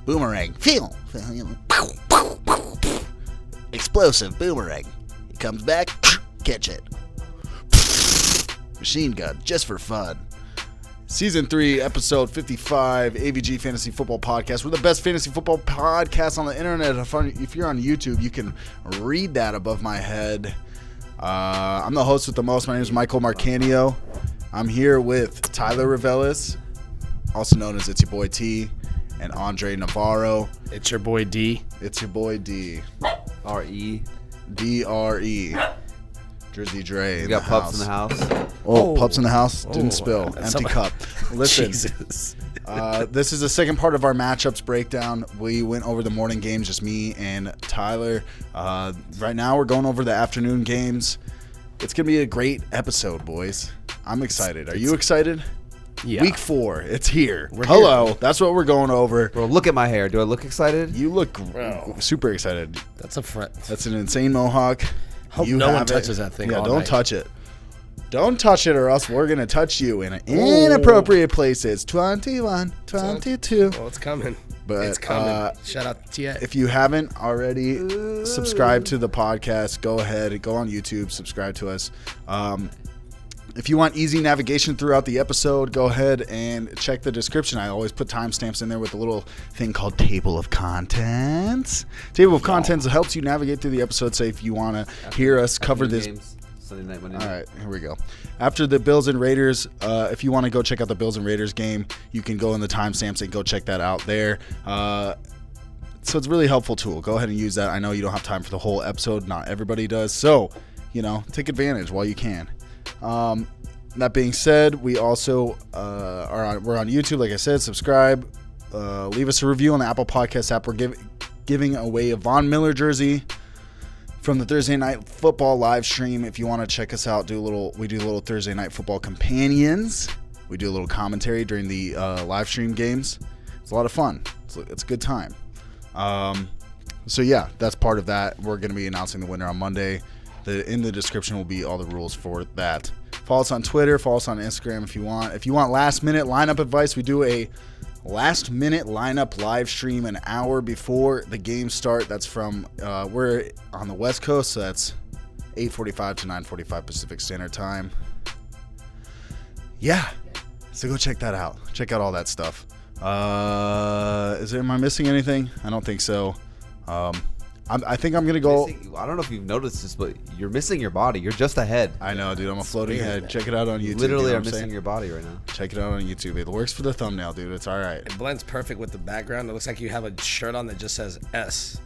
Boomerang. Feel. Explosive boomerang. He comes back, catch it. Machine gun, just for fun. Season 3, episode 55, AVG Fantasy Football Podcast. We're the best fantasy football podcast on the internet. If you're on YouTube, you can read that above my head. I'm the host with the most. My name is Michael Marcanio. I'm here with Tyler Revelis, also known as It's Your Boy T, and Andre Navarro. It's your boy D. It's your boy D. R-E. D-R-E. Jersey Dre. We got pups in the house. Oh, pups in the house. Didn't spill. Empty cup. Listen. Jesus. This is the second part of our matchups breakdown. We went over the morning games, just me and Tyler. Right now, we're going over the afternoon games. It's going to be a great episode, boys. I'm excited. Are you excited? Yeah. Week 4. It's here. We're Hello. here. That's what we're going over. Bro, look at my hair. Do I look excited? You look Bro. super excited. That's a front. That's an insane mohawk. Hope You no one have it. touches that thing. Yeah, all don't night. touch it. Don't touch it or else we're going to touch you in inappropriate places. 21, 22. Oh, it's coming. But, it's coming. Shout out to T.A. If you haven't already subscribed to the podcast, go ahead. Go on YouTube. Subscribe to us. If you want easy navigation throughout the episode, go ahead and check the description. I always put timestamps in there with a little thing called Table of Contents. Table of Contents helps you navigate through the episode. Say if you want to hear us cover this. Games, Sunday night, Monday night. All right, here we go. After the Bills and Raiders, if you want to go check out the Bills and Raiders game, you can go in the timestamps and go check that out there. So it's a really helpful tool. Go ahead and use that. I know you don't have time for the whole episode. Not everybody does. So, take advantage while you can. That being said, we also we're on YouTube. Like I said, subscribe. Leave us a review on the Apple Podcast app. We're giving away a Von Miller jersey from the Thursday Night Football live stream. If you want to check us out, we do a little Thursday Night Football companions. We do a little commentary during the live stream games. It's a lot of fun. It's a good time. So yeah, that's part of that. We're going to be announcing the winner on Monday. In the description will be all the rules for that. Follow us on Twitter. Follow us on Instagram if you want. If you want last-minute lineup advice, we do a last-minute lineup live stream an hour before the game start. That's from we're on the West Coast, so that's 8:45 to 9:45 Pacific Standard Time. Yeah, so go check that out. Check out all that stuff. Am I missing anything? I don't think so. I think I'm going to go. I don't know if you've noticed this, but you're missing your body. You're just a head. I know, dude. I'm a floating head. Check it out on YouTube. Literally you know are missing your body right now. Check it out on YouTube. It works for the thumbnail, dude. It's all right. It blends perfect with the background. It looks like you have a shirt on that just says S.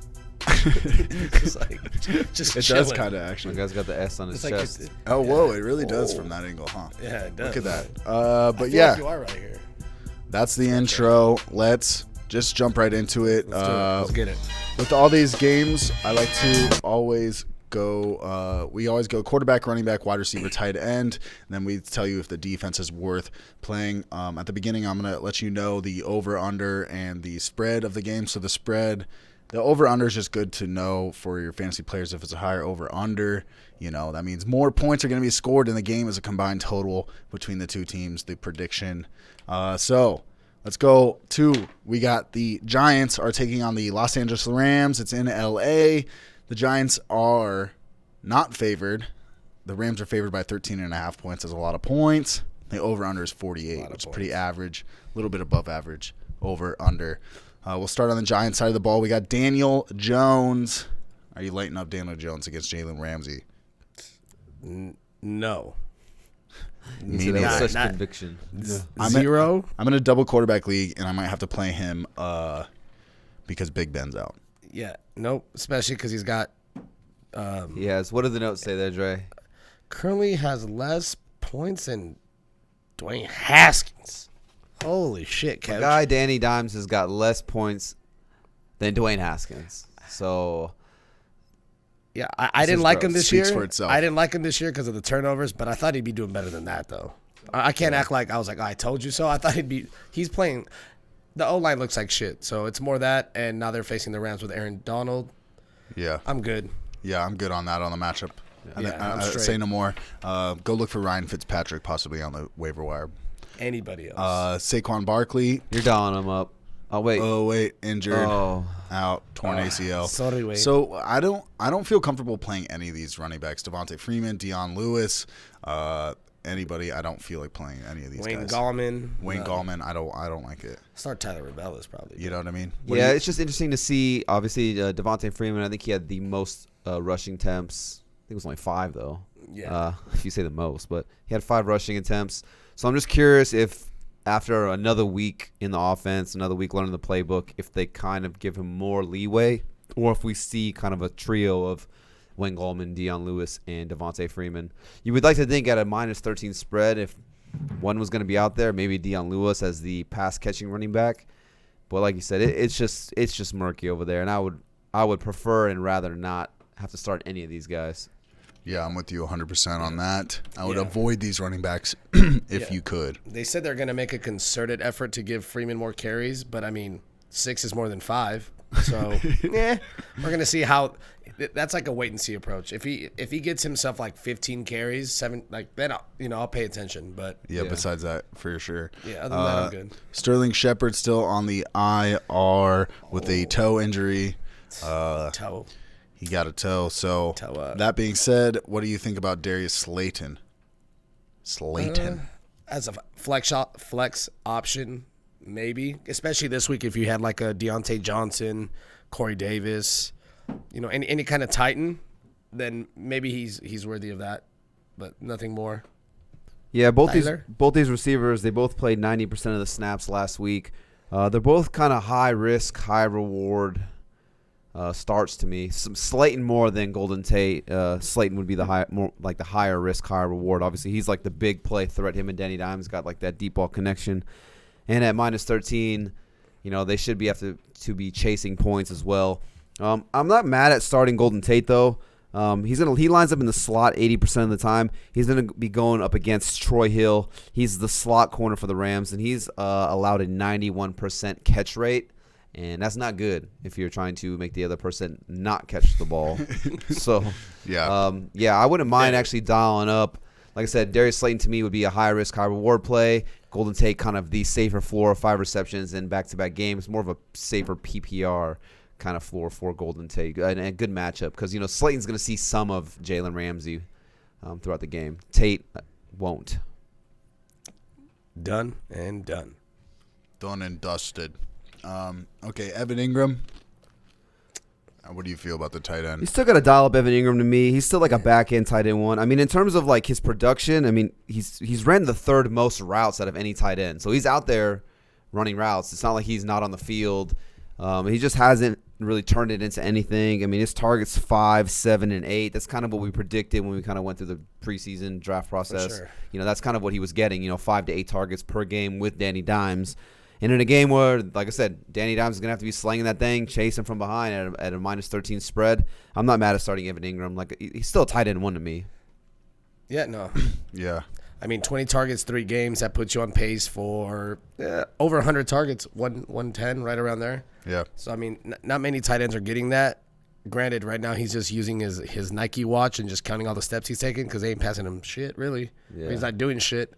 just It chilling. does kind of actually. My guy's got the S on his It's like chest. Oh, whoa. It really does from that angle, huh? Yeah, it does. Look at that. I But feel yeah, like you are right here. that's the intro. Let's just jump right into it. Let's do it. Let's get it. With all these games, I like to always go. We always go quarterback, running back, wide receiver, tight end, and then we tell you if the defense is worth playing. At the beginning, I'm gonna let you know the over/under and the spread of the game. So the over/under is just good to know for your fantasy players. If it's a higher over/under, that means more points are going to be scored in the game as a combined total between the two teams. The prediction. So. Let's go we got the Giants are taking on the Los Angeles Rams. It's in L.A. The Giants are not favored. The Rams are favored by 13.5 points. That's a lot of points. The over-under is 48, which is pretty average, a little bit above average, over-under. We'll start on the Giants side of the ball. We got Daniel Jones. Are you lighting up Daniel Jones against Jalen Ramsey? No. That was such conviction. Zero. I'm in a double quarterback league, and I might have to play him because Big Ben's out. Yeah. Nope. Especially because he's got. He has. What did the note say there, Dre? Currently has less points than Dwayne Haskins. Holy shit, Kev. The guy Danny Dimes has got less points than Dwayne Haskins. So. Yeah, I didn't like him this year. Speaks for itself. I didn't like him this year because of the turnovers, but I thought he'd be doing better than that, though. I can't act like I was like, I told you so. I thought he's playing. The O-line looks like shit, so it's more that, and now they're facing the Rams with Aaron Donald. Yeah. I'm good. Yeah, I'm good on that on the matchup. Yeah, I'm straight. Say no more. Go look for Ryan Fitzpatrick possibly on the waiver wire. Anybody else? Saquon Barkley. You're dialing him up. Oh wait. Injured. Oh. Out, torn ACL. Sorry, wait. So I don't feel comfortable playing any of these running backs. Devontae Freeman, Dion Lewis, anybody. I don't feel like playing any of these Wayne guys. Gallman. Gallman. I don't like it. Start Tyler Rebellis probably. You know what I mean? It's just interesting to see. Obviously, Devontae Freeman. I think he had the most rushing attempts. I think it was only 5 though. Yeah. If you say the most, but he had 5 rushing attempts. So I'm just curious if, after another week in the offense, another week learning the playbook, if they kind of give him more leeway, or if we see kind of a trio of Wayne Gallman, Dion Lewis, and Devontae Freeman. You would like to think at a -13 spread, if one was going to be out there, maybe Dion Lewis as the pass-catching running back. But like you said, it's just murky over there, and I would prefer and rather not have to start any of these guys. Yeah, I'm with you 100% on that. I would avoid these running backs if you could. They said they're going to make a concerted effort to give Freeman more carries, but, 6 is more than 5. So, we're going to see how – that's like a wait-and-see approach. If he gets himself like 15 carries, 7 – then I'll pay attention. But Besides that, for sure. Yeah, other than that, I'm good. Sterling Shepard still on the IR with a toe injury. Toe. He got a toe. So, Toe up. that being said, what do you think about Darius Slayton? As a flex option, maybe. Especially this week if you had like a Deontay Johnson, Corey Davis, any kind of Titan, then maybe he's worthy of that, but nothing more. Yeah, both Tyler? these receivers, they both played 90% of the snaps last week. They're both kind of high risk, high reward starts to me. Slayton more than Golden Tate. Slayton would be the higher risk, higher reward. Obviously, he's like the big play threat. Him and Danny Dimes got like that deep ball connection. And at -13, they should have to be chasing points as well. I'm not mad at starting Golden Tate though. He lines up in the slot 80% of the time. He's gonna be going up against Troy Hill. He's the slot corner for the Rams, and he's allowed a 91% catch rate. And that's not good if you're trying to make the other person not catch the ball. So, I wouldn't mind actually dialing up. Like I said, Darius Slayton to me would be a high risk, high reward play. Golden Tate kind of the safer floor of 5 receptions in back-to-back games. More of a safer PPR kind of floor for Golden Tate. And a good matchup because, Slayton's going to see some of Jalen Ramsey throughout the game. Tate won't. Done and done. Done and dusted. Okay, Evan Ingram. What do you feel about the tight end? You still got to dial up Evan Ingram to me. He's still like a back-end tight end one. In terms of like his production, he's ran the 3rd most routes out of any tight end. So he's out there running routes. It's not like he's not on the field. He just hasn't really turned it into anything. His targets 5, 7, and 8. That's kind of what we predicted when we kind of went through the preseason draft process. Sure. That's kind of what he was getting, 5 to 8 targets per game with Danny Dimes. And in a game where, like I said, Danny Dimes is going to have to be slinging that thing, chasing from behind at a -13 spread, I'm not mad at starting Evan Ingram. Like, he's still a tight end one to me. Yeah, no. Yeah. 20 targets, 3 games. That puts you on pace for over 100 targets, 110, right around there. Yeah. So, not many tight ends are getting that. Granted, right now he's just using his Nike watch and just counting all the steps he's taking because they ain't passing him shit, really. Yeah. He's not doing shit.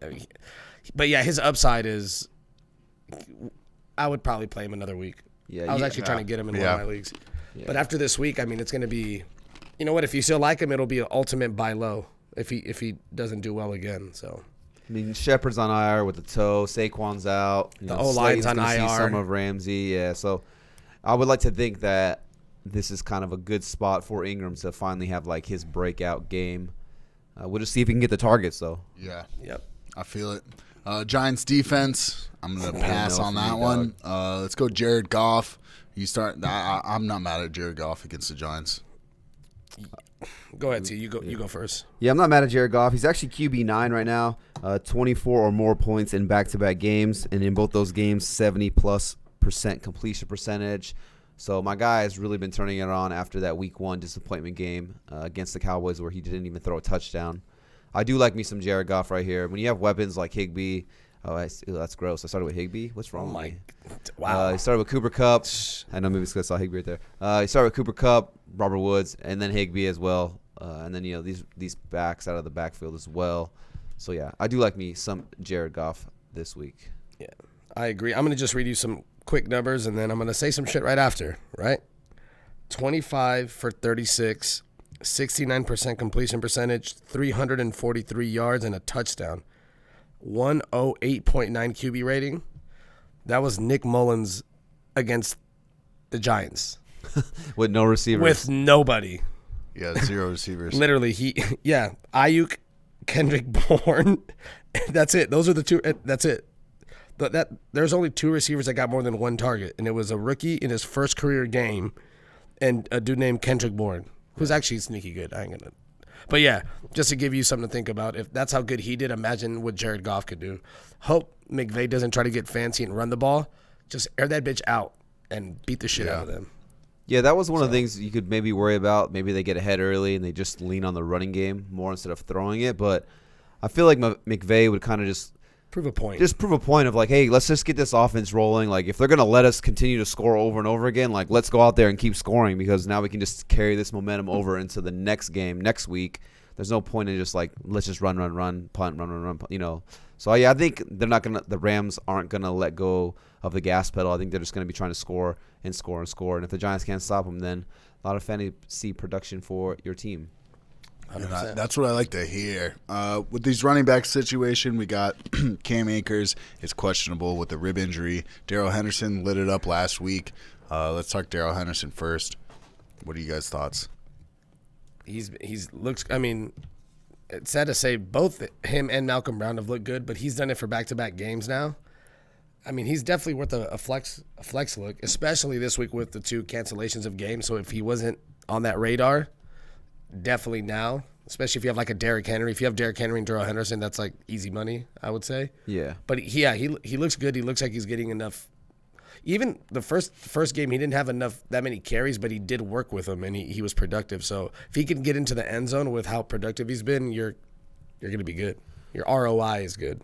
But, yeah, his upside is – I would probably play him another week. Yeah, I was actually trying to get him in one of my leagues. Yeah. But after this week, it's going to be – you know what? If you still like him, it'll be an ultimate buy low if he doesn't do well again. So Shepard's on IR with the toe. Saquon's out. The O-line's on IR. See some of Ramsey. Yeah, so I would like to think that this is kind of a good spot for Ingram to finally have like his breakout game. We'll just see if he can get the targets though. Yeah. Yep. I feel it. Giants defense. I'm gonna pass on that one. Let's go Jared Goff. You start. I'm not mad at Jared Goff against the Giants. Go ahead, T. You go first. Yeah, I'm not mad at Jared Goff. He's actually QB9 right now. 24 or more points in back-to-back games, and in both those games, 70+% completion percentage. So my guy has really been turning it on after that Week 1 disappointment game against the Cowboys where he didn't even throw a touchdown. I do like me some Jared Goff right here. When you have weapons like Higbee, that's gross. I started with Higbee. What's wrong with me? Wow. He started with Cooper Kupp. I know maybe it's because I saw Higbee right there. He started with Cooper Kupp, Robert Woods, and then Higbee as well. And then these backs out of the backfield as well. So yeah, I do like me some Jared Goff this week. Yeah, I agree. I'm gonna just read you some quick numbers, and then I'm going to say some shit right after, right? 25 for 36, 69% completion percentage, 343 yards, and a touchdown. 108.9 QB rating. That was Nick Mullins against the Giants. With no receivers. With nobody. Yeah, 0 receivers. Literally, Ayuk, Kendrick Bourne. That's it. Those are the two. That's it. There's only 2 receivers that got more than 1 target, and it was a rookie in his first career game and a dude named Kendrick Bourne, who's actually sneaky good. I ain't gonna. But yeah, just to give you something to think about, if that's how good he did, imagine what Jared Goff could do. Hope McVay doesn't try to get fancy and run the ball. Just air that bitch out and beat the shit out of them. Yeah, that was one of the things you could maybe worry about. Maybe they get ahead early and they just lean on the running game more instead of throwing it. But I feel like McVay would kind of just prove a point. Just prove a point of like, hey, let's just get this offense rolling. Like, if they're going to let us continue to score over and over again, like, let's go out there and keep scoring because now we can just carry this momentum over into the next game next week. There's no point in just like, let's just run, punt, run, you know. So, yeah, I think the Rams aren't going to let go of the gas pedal. I think they're just going to be trying to score and score and score. And if the Giants can't stop them, then a lot of fantasy production for your team. That's what I like to hear. With these running back situation, we got Cam Akers is questionable with the rib injury. Darrell Henderson lit it up last week. Let's talk Darrell Henderson first. What are you guys' thoughts? He's looks. I mean, it's sad to say both him and Malcolm Brown have looked good, but he's done it for back-to-back games now. I mean, he's definitely worth a flex look, especially this week with the 2 cancellations of games. So if he wasn't on that radar, definitely now, especially if you have like a Derrick Henry. If you have Derrick Henry and Darrell Henderson, that's like easy money, I would say. Yeah. But he looks good. He looks like he's getting enough. Even the first game, he didn't have that many carries, but he did work with them, and he was productive. So if he can get into the end zone with how productive he's been, you're going to be good. Your ROI is good.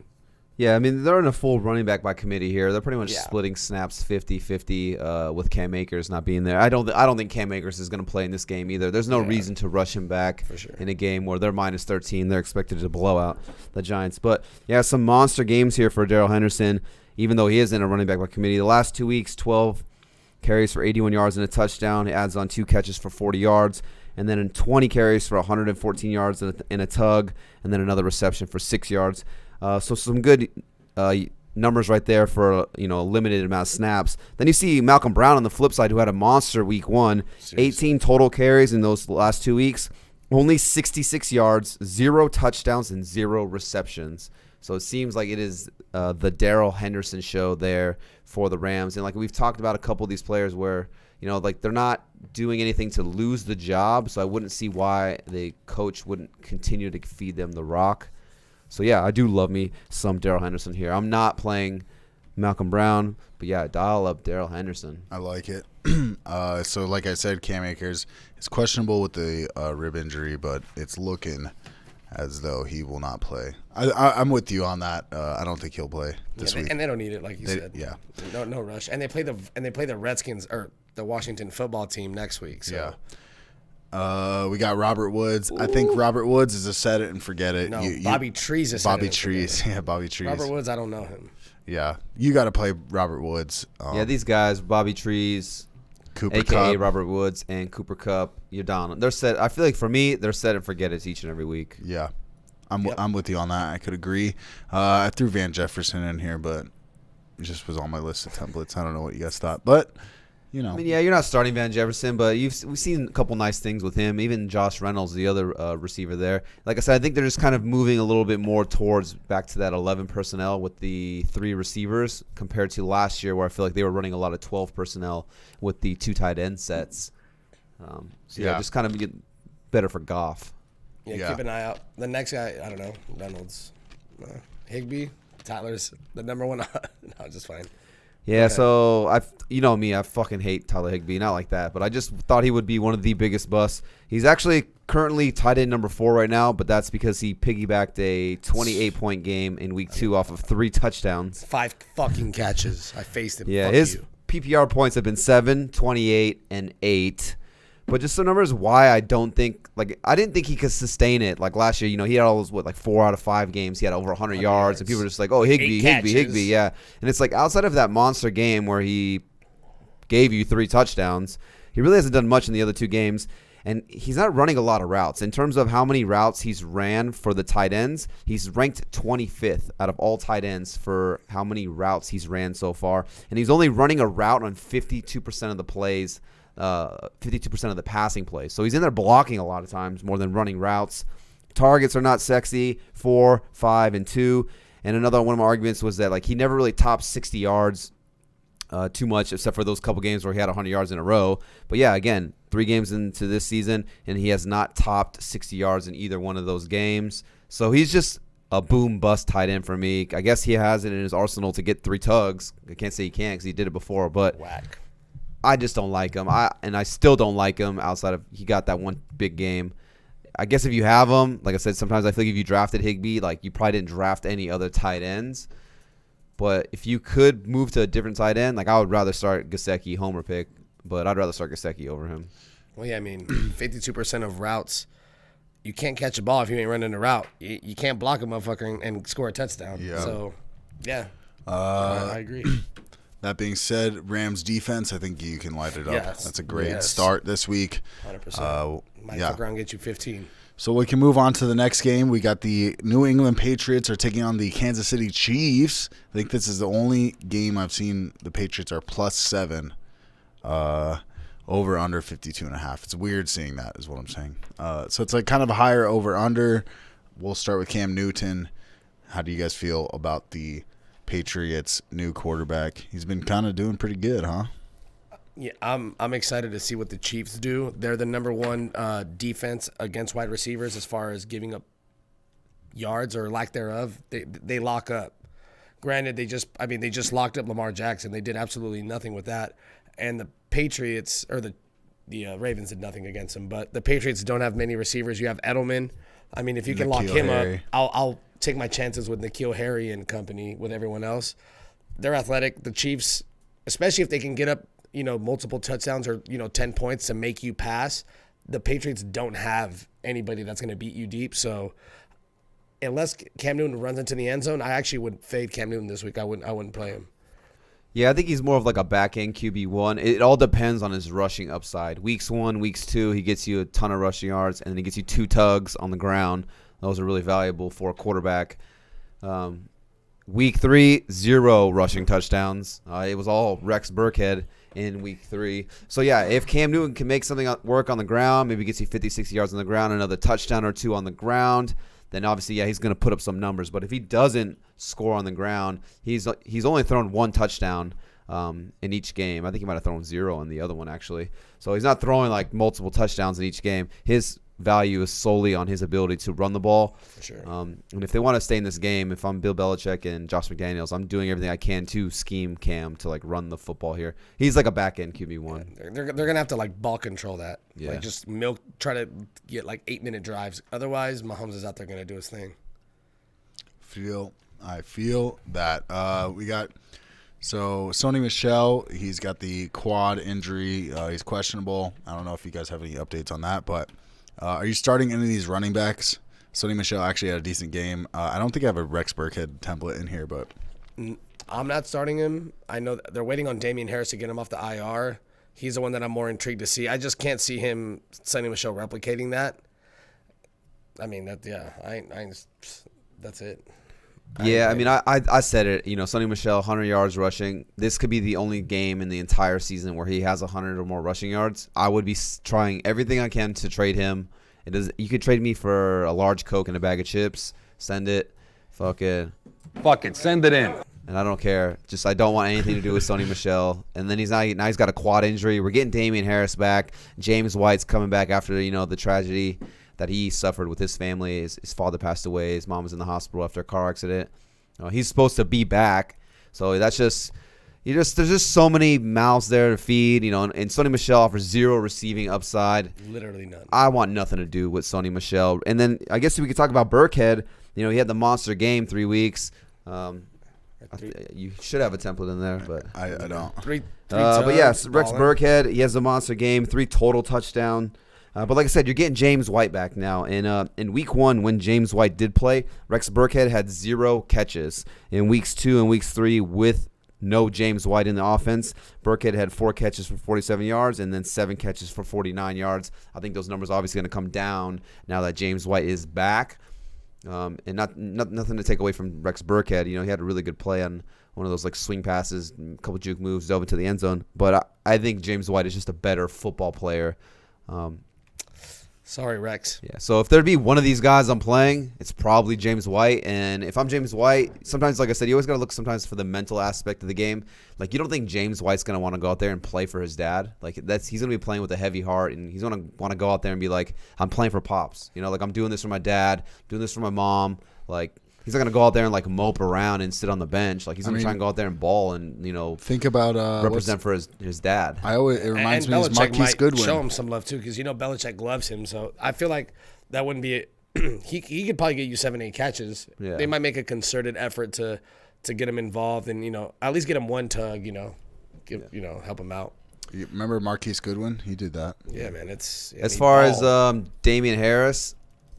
Yeah, I mean, they're in a full running back by committee here. They're pretty much splitting snaps 50-50 with Cam Akers not being there. I don't think Cam Akers is going to play in this game either. There's no reason to rush him back in a game where they're minus 13. They're expected to blow out the Giants. But, yeah, some monster games here for Darrell Henderson, even though he is in a running back by committee. The last 2 weeks, 12 carries for 81 yards and a touchdown. He adds on 2 catches for 40 yards. And then in 20 carries for 114 yards and a tug, and then another reception for 6 yards. So some good numbers right there for a limited amount of snaps. Then you see Malcolm Brown on the flip side, who had a monster week 1, 18 total carries in those last 2 weeks, only 66 yards, 0 touchdowns, and 0 receptions. So it seems like it is the Darrell Henderson show there for the Rams. And like we've talked about a couple of these players where like they're not doing anything to lose the job. So I wouldn't see why the coach wouldn't continue to feed them the rock. So, yeah, I do love me some Darrell Henderson here. I'm not playing Malcolm Brown, but, yeah, dial up Darrell Henderson. I like it. So, like I said, Cam Akers is questionable with the rib injury, but it's looking as though he will not play. I'm with you on that. I don't think he'll play this week. And they don't need it, like you said. Yeah. No rush. And they play the Redskins or the Washington football team next week. So. Yeah. We got Robert Woods. Ooh. I think Robert Woods is a set it and forget it. No, Bobby Trees is Bobby Trees. Yeah, Bobby Trees. Robert Woods, I don't know him. Yeah, you got to play Robert Woods. These guys, Bobby Trees, Cooper a.k.a. Kupp. Robert Woods and Cooper Kupp, you're down. They're set. I feel like for me, they're set and forget it each and every week. Yeah, I'm with you on that. I could agree. I threw Van Jefferson in here, but it just was on my list of templates. I don't know what you guys thought, but I mean, yeah, you're not starting Van Jefferson, but we've seen a couple nice things with him. Even Josh Reynolds, the other receiver there. Like I said, I think they're just kind of moving a little bit more towards back to that 11 personnel with the 3 receivers compared to last year where I feel like they were running a lot of 12 personnel with the 2 tight end sets. Just kind of get better for Goff. Yeah, keep an eye out. The next guy, I don't know, Reynolds, Higbee, Tyler's the number 1. No, just fine. Yeah, so me, I fucking hate Tyler Higbee, not like that, but I just thought he would be one of the biggest busts. He's actually currently tight end number 4 right now, but that's because he piggybacked a 28-point game in week 2 off of 3 touchdowns. 5 fucking catches. I faced him. Yeah, Fuck his you. PPR points have been 7, 28, and 8. But just some numbers why I don't think I didn't think he could sustain it. Like last year, he had all those 4 out of 5 games he had over 100 yards, and people were just like, oh, Higbee, yeah. And it's like outside of that monster game where he gave you 3 touchdowns, he really hasn't done much in the other 2 games. And he's not running a lot of routes. In terms of how many routes he's ran for the tight ends, he's ranked 25th out of all tight ends for how many routes he's ran so far. And he's only running a route on 52% of the plays, 52% of the passing plays. So he's in there blocking a lot of times more than running routes. Targets are not sexy, 4, 5, and 2. And one of my arguments was that he never really topped 60 yards too much, except for those couple games where he had 100 yards in a row. But yeah, again, 3 games into this season, and he has not topped 60 yards in either one of those games. So he's just a boom-bust tight end for me. I guess he has it in his arsenal to get 3 tugs. I can't say he can't because he did it before, but whack. I just don't like him. I still don't like him outside of he got that one big game. I guess if you have him, like I said, sometimes I feel like if you drafted Higbee, you probably didn't draft any other tight ends. But if you could move to a different tight end, I would rather start Gesicki, homer pick, but I'd rather start Gesicki over him. Well, yeah, 52% of routes, you can't catch a ball if you ain't running a route. You can't block a motherfucker and score a touchdown. Yeah. So, yeah, I agree. That being said, Rams defense, I think you can light it up. Yes. That's a great start this week. 100%. Might fuck around and get you 15. So we can move on to the next game. We got the New England Patriots are taking on the Kansas City Chiefs. I think this is the only game I've seen the Patriots are +7, over under 52.5. It's weird seeing that is what I'm saying. So it's kind of a higher over under. We'll start with Cam Newton. How do you guys feel about the Patriots' new quarterback? He's been kind of doing pretty good, huh? Yeah, I'm excited to see what the Chiefs do. They're the number 1 defense against wide receivers as far as giving up yards or lack thereof. They lock up. Granted, they just locked up Lamar Jackson. They did absolutely nothing with that. And the Patriots or the Ravens did nothing against them. But the Patriots don't have many receivers. You have Edelman. If you can lock him up, I'll take my chances with N'Keal Harry and company with everyone else. They're athletic. The Chiefs, especially if they can get up, multiple touchdowns or, 10 points to make you pass, the Patriots don't have anybody that's going to beat you deep. So unless Cam Newton runs into the end zone, I actually would fade Cam Newton this week. I wouldn't play him. Yeah, I think he's more of a back-end QB1. It all depends on his rushing upside. Weeks 1, weeks 2, he gets you a ton of rushing yards, and then he gets you 2 tugs on the ground. Those are really valuable for a quarterback. Week 3, 0 rushing touchdowns. It was all Rex Burkhead in week 3. So, yeah, if Cam Newton can make something work on the ground, maybe gets you 50, 60 yards on the ground, another touchdown or 2 on the ground, then obviously, yeah, he's going to put up some numbers. But if he doesn't score on the ground, he's only thrown 1 touchdown in each game. I think he might have thrown 0 in the other one, actually. So he's not throwing multiple touchdowns in each game. His value is solely on his ability to run the ball. For sure. And if they want to stay in this game, if I'm Bill Belichick and Josh McDaniels, I'm doing everything I can to scheme Cam to run the football here. He's a back end QB1. Yeah, they're gonna have to ball control that. Yeah. Just try to get 8-minute drives. Otherwise, Mahomes is out there gonna do his thing. I feel that we got. So Sony Michel, he's got the quad injury. He's questionable. I don't know if you guys have any updates on that, but. Are you starting any of these running backs? Sony Michel actually had a decent game. I don't think I have a Rex Burkhead template in here, but I'm not starting him. I know they're waiting on Damian Harris to get him off the IR. He's the one that I'm more intrigued to see. I just can't see him, Sony Michel, replicating that. That's it. Yeah, I said it. Sonny Michel, 100 yards rushing. This could be the only game in the entire season where he has 100 or more rushing yards. I would be trying everything I can to trade him. You could trade me for a large Coke and a bag of chips. Send it. Fuck it. Send it in. And I don't care. I don't want anything to do with Sony Michel. And then now he's got a quad injury. We're getting Damian Harris back. James White's coming back after the tragedy that he suffered with his family. His father passed away. His mom was in the hospital after a car accident. He's supposed to be back. So that's there's just so many mouths there to feed, and Sony Michel offers 0 receiving upside. Literally none. I want nothing to do with Sony Michel. And then I guess we could talk about Burkhead. He had the monster game 3 weeks. You should have a template in there, but I don't. Three but yes, tugs, Rex balling. Burkhead, he has a monster game, 3 total touchdown. But like I said, you're getting James White back now. And in week 1, when James White did play, Rex Burkhead had 0 catches. In weeks 2 and weeks 3, with no James White in the offense, Burkhead had 4 catches for 47 yards and then 7 catches for 49 yards. I think those numbers are obviously going to come down now that James White is back. And nothing to take away from Rex Burkhead. You know, he had a really good play on one of those like swing passes, a couple juke moves, dove into the end zone. But I think James White is just a better football player. Sorry, Rex. Yeah. So if there'd be one of these guys I'm playing, it's probably James White. And if I'm James White, sometimes, like I said, you always got to look sometimes for the mental aspect of the game. Like, you don't think James White's going to want to go out there and play for his dad. Like, he's going to be playing with a heavy heart, and he's going to want to go out there and be like, I'm playing for Pops. You know, like, I'm doing this for my dad, doing this for my mom. Like, he's not going to go out there and, like, mope around and sit on the bench. Like, he's going to try and go out there and ball and, you know, Think about represent for his dad. it reminds and me of Belichick Marquise might Goodwin. show him some love too, because Belichick loves him. So I feel like that wouldn't be he could probably get you 7-8 catches. Yeah. They might make a concerted effort to get him involved and at least get him one tug. Help him out. You remember Marquise Goodwin? He did that. Yeah, man. As far as Damian Harris,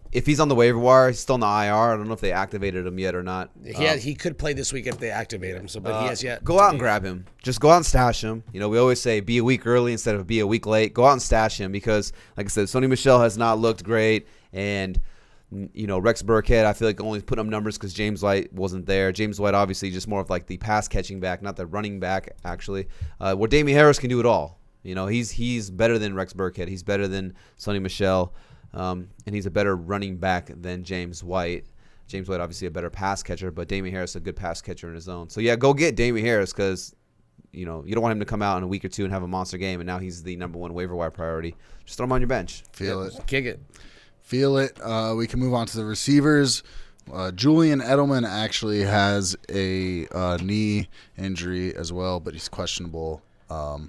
if he's on the waiver wire, he's still in the IR. I don't know if they activated him yet or not. he could play this week if they activate him. So, but he has yet. Go out and grab him. Just go out and stash him. We always say be a week early instead of be a week late. Go out and stash him because, like I said, Sony Michel has not looked great. And, Rex Burkhead, I feel like only put up numbers because James White wasn't there. James White, obviously, just more of like the pass-catching back, not the running back, actually. Where Damian Harris can do it all. He's better than Rex Burkhead. He's better than Sony Michel. And he's a better running back than James White. James White, obviously, a better pass catcher, but Damian Harris a good pass catcher in his own. So, yeah, go get Damian Harris because, you don't want him to come out in a week or two and have a monster game, and now he's the number 1 waiver wire priority. Just throw him on your bench. Feel it. Kick it. Feel it. We can move on to the receivers. Julian Edelman actually has a knee injury as well, but he's questionable. I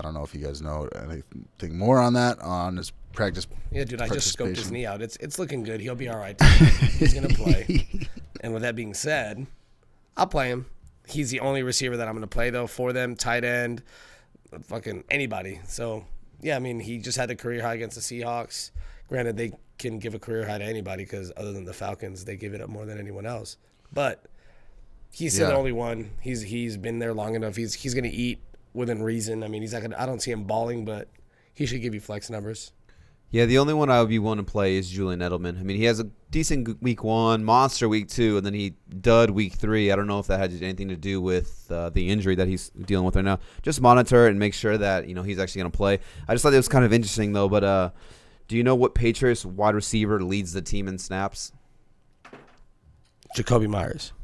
don't know if you guys know anything more on that, on his practice. Yeah, dude, I just scoped his knee out. It's looking good. He'll be all right. He's going to play. And with that being said, I'll play him. He's the only receiver that I'm going to play, though, for them. Tight end, fucking anybody. So, yeah, he just had the career high against the Seahawks. Granted, they can give a career high to anybody because other than the Falcons, they give it up more than anyone else. But he's still the only one. He's been there long enough. He's going to eat within reason. He's not gonna. I don't see him balling, but he should give you flex numbers. Yeah, the only one I would be willing to play is Julian Edelman. He has a decent week 1, monster week 2, and then he dud week 3. I don't know if that had anything to do with the injury that he's dealing with right now. Just monitor it and make sure that he's actually going to play. I just thought it was kind of interesting though. But do you know what Patriots wide receiver leads the team in snaps? Jacoby Myers.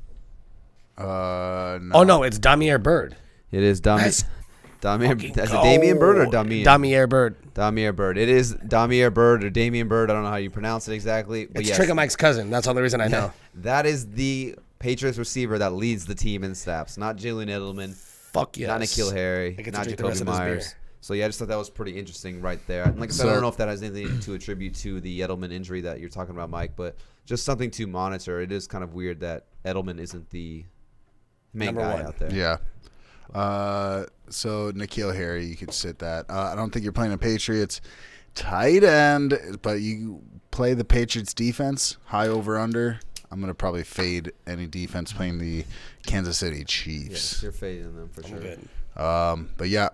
No. Oh no, it's Damier Byrd. It is Damier. Is it Damian Byrd or Damier? Damier Byrd. Damier Byrd. It is Damier Byrd or Damian Byrd. I don't know how you pronounce it exactly. But It's yes, Trigger Mike's cousin. That's the only reason I know. That is the Patriots receiver that leads the team in snaps. Not Julian Edelman. Fuck yes. Not N'Keal Harry. I get to Not drink the rest Jacoby of this Myers. beer. So, yeah, I just thought that was pretty interesting right there. And like I said, I don't know if that has anything to attribute to the Edelman injury that you're talking about, Mike, but just something to monitor. It is kind of weird that Edelman isn't the main Number guy 1. out there. Yeah. So N'Keal Harry, you could sit that. I don't think you're playing a Patriots tight end, but you play the Patriots defense, high over under. I'm going to probably fade any defense playing the Kansas City Chiefs. Yes, you're fading them for sure. Good. But yeah,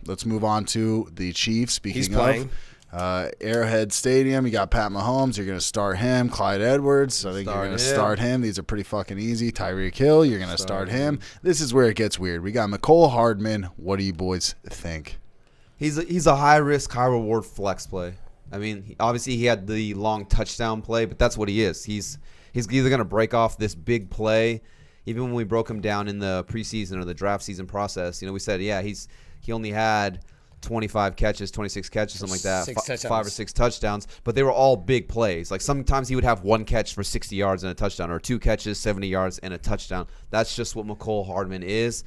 let's move on to the Chiefs. Speaking He's playing. of Arrowhead Stadium, you got Pat Mahomes. You're going to start him. Clyde Edwards. I think you're going to start him. These are pretty fucking easy. Tyreek Hill, you're going to start him. This is where it gets weird. We got McCole Hardman. What do you boys think? He's a high risk, high reward flex play. Obviously he had the long touchdown play, but that's what he is. He's either going to break off this big play. Even when we broke him down in the preseason or the draft season process, we said, yeah, he only had 25 catches, 26 catches, something like that, 5 or 6 touchdowns, but they were all big plays. Like sometimes he would have 1 catch for 60 yards and a touchdown, or 2 catches, 70 yards and a touchdown. That's just what McCole Hardman is.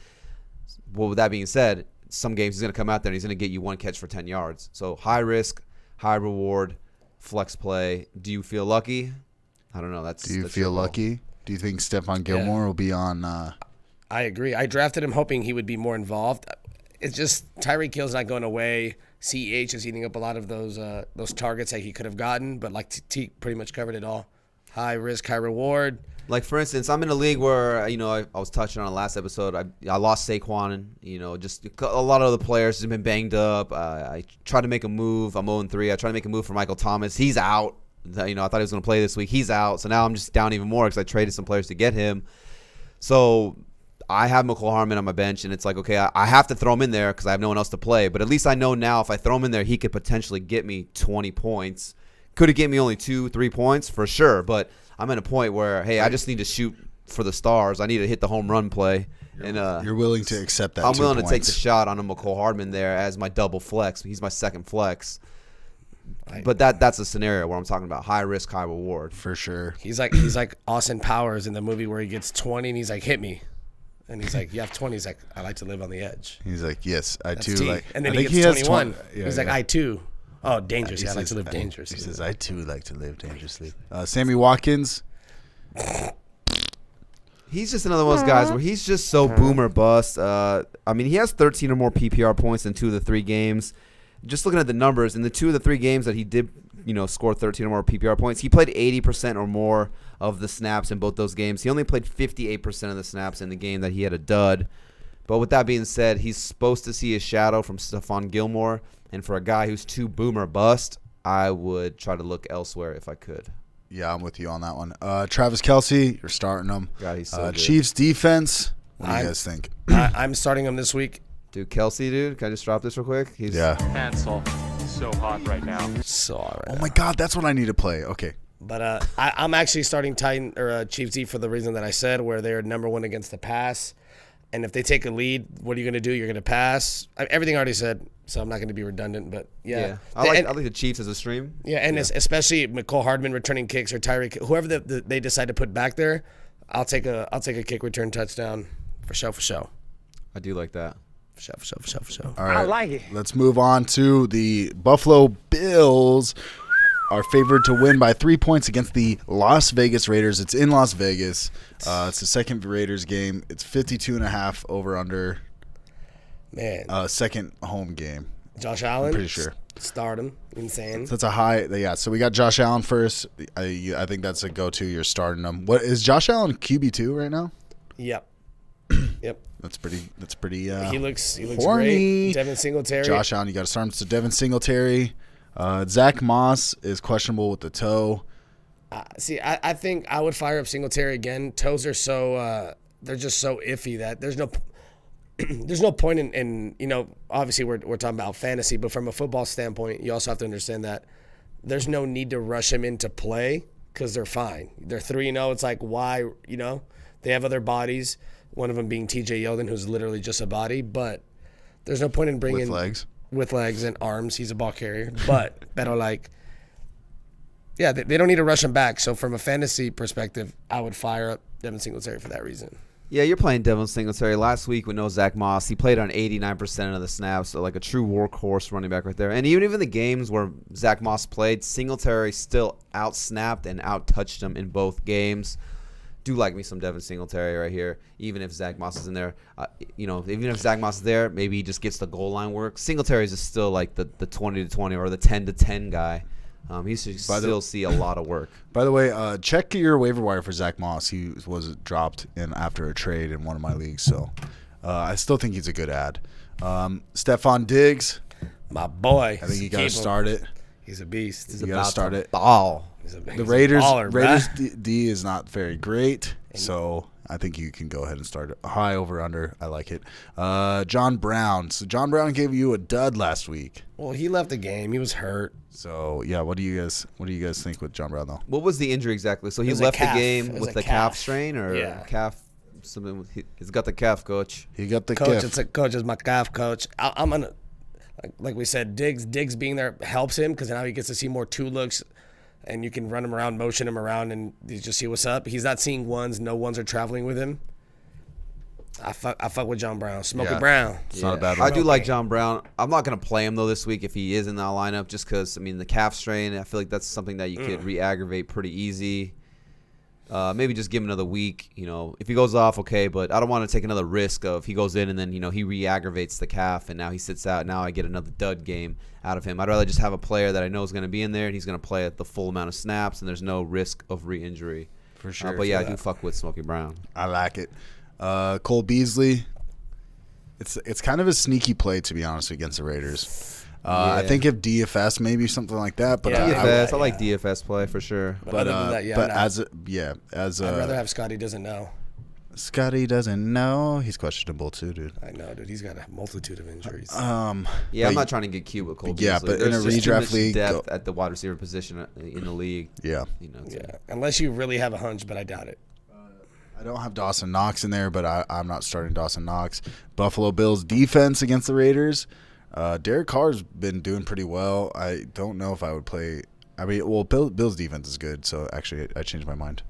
Well, with that being said, some games he's going to come out there and he's going to get you 1 catch for 10 yards. So high risk, high reward, flex play. Do you feel lucky? I don't know. Do you feel lucky? Do you think Stephon Gilmore will be on? I agree. I drafted him hoping he would be more involved. It's just Tyreek Hill's not going away. CEH is eating up a lot of those targets that he could have gotten, but like T pretty much covered it all. High risk, high reward. Like, for instance, I'm in a league where, I was touching on the last episode. I lost Saquon, and, just a lot of the players have been banged up. I tried to make a move. I'm 0-3. I tried to make a move for Michael Thomas. He's out. I thought he was going to play this week. He's out. So now I'm just down even more because I traded some players to get him. So I have McCole Hardman on my bench, and it's like, okay, I have to throw him in there because I have no one else to play. But at least I know now if I throw him in there, he could potentially get me 20 points. Could have given me only 2-3 points for sure, but I'm at a point where, hey, I just need to shoot for the stars. I need to hit the home run play. You're willing to accept that. I'm willing to take the shot on a McCole Hardman there as my double flex. He's my second flex. But that's a scenario where I'm talking about high risk, high reward. For sure. He's like Austin Powers in the movie where he gets 20 and he's like, hit me. And he's like, you have 20. He's like, I like to live on the edge. He's like, yes, I That's too. T. Like, and then I he think gets 21. Yeah, he's like, I too. Oh, dangerous. I like to live dangerously. He says, I too like to live dangerously. Sammy Watkins. He's just another one of those guys where he's just so boomer bust. He has 13 or more PPR points in 2 of the 3 games. Just looking at the numbers, in the 2 of the 3 games that he did, score 13 or more PPR points, he played 80% or more of the snaps in both those games. He only played 58% of the snaps in the game that he had a dud. But with that being said, he's supposed to see a shadow from Stephon Gilmore. And for a guy who's too boomer bust, I would try to look elsewhere if I could. Yeah, I'm with you on that one. Travis Kelce, you're starting him. God, he's so good. Chiefs defense. What do you guys think? I'm starting him this week. Dude, Kelce, dude, can I just drop this real quick? Hansel is so hot right now. Oh my God, that's what I need to play. Okay. But I'm actually starting Chiefs D for the reason that I said, where they're number 1 against the pass. And if they take a lead, what are you going to do? You're going to pass. Everything I already said, so I'm not going to be redundant. But yeah. I like the Chiefs as a stream. Yeah, and especially McCole Hardman returning kicks or Tyreek, whoever they decide to put back there, I'll take a kick return touchdown for show. I do like that. For show. All right. I like it. Let's move on to the Buffalo Bills. Are favored to win by 3 points against the Las Vegas Raiders. It's in Las Vegas. It's the second Raiders game. It's 52.5 over under. Man. Second home game. Josh Allen. I'm pretty sure. Start him. Insane. So that's a high. Yeah. So we got Josh Allen first. I think that's a go-to. You're starting him. What is Josh Allen QB2 right now? Yep. That's pretty. He looks horny. great. Devin Singletary. Josh Allen. You got to start him. So Devin Singletary. Zach Moss is questionable with the toe. I think I would fire up Singletary again. Toes are so they're just so iffy that there's no point in obviously we're talking about fantasy, but from a football standpoint, you also have to understand that there's no need to rush him into play because they're fine. They're 3-0. It's like why they have other bodies. One of them being T.J. Yeldon, who's literally just a body, but there's no point in bringing with legs and arms. He's a ball carrier. But they don't need to rush him back. So from a fantasy perspective, I would fire up Devin Singletary for that reason. Yeah, you're playing Devin Singletary. Last week with no Zach Moss, he played on 89% of the snaps, so like a true workhorse running back right there. And even in the games where Zach Moss played, Singletary still out-snapped and out-touched him in both games. Do like me some Devin Singletary right here, even if Zach Moss is in there. Even if Zach Moss is there, maybe he just gets the goal line work. Singletary is still like the 20-20 or the 10-10 guy. He should still see a lot of work. By the way, check your waiver wire for Zach Moss. He was dropped after a trade in one of my leagues, so I still think he's a good ad. Stephon Diggs, my boy. I think you got to start it. He's a beast. You got to start it. Ball. The Raiders D is not very great, so I think you can go ahead and start it. High over under. I like it. John Brown. So John Brown gave you a dud last week. Well, he left the game. He was hurt. So yeah, what do you guys think with John Brown though? What was the injury exactly? So he left the game with the calf strain or calf. Something. He's got the calf, coach. He got the coach. calf. Coach is my calf coach. I'm gonna like we said, Diggs being there helps him because now he gets to see more 2 looks. And you can run him around, motion him around, and you just see what's up. He's not seeing ones. No ones are traveling with him. I fuck with John Brown. Smokey Brown. It's not a bad one. I do like John Brown. I'm not going to play him, though, this week if he is in that lineup just because, the calf strain, I feel like that's something that you could re-aggravate pretty easy. Maybe just give him another week. If he goes off, okay, but I don't want to take another risk of he goes in and then, he re-aggravates the calf and now he sits out. Now I get another dud game out of him. I'd rather just have a player that I know is going to be in there and he's going to play at the full amount of snaps and there's no risk of re-injury. For sure. But, yeah, I do fuck with Smokey Brown. I like it. Cole Beasley, it's kind of a sneaky play, to be honest, against the Raiders. I think if DFS, maybe something like that. But DFS, I like DFS play for sure. But other than that, I'd rather have Scotty doesn't know. Scotty doesn't know. He's questionable too, dude. I know, dude. He's got a multitude of injuries. I'm not trying to get cute with Cole Beasley. Yeah, but in a redraft league, depth at the wide receiver position in the league. Yeah. Unless you really have a hunch, but I doubt it. I don't have Dawson Knox in there, but I'm not starting Dawson Knox. Buffalo Bills defense against the Raiders. Derek Carr's been doing pretty well. I don't know if I would play. I mean, Bill's defense is good, so actually I changed my mind.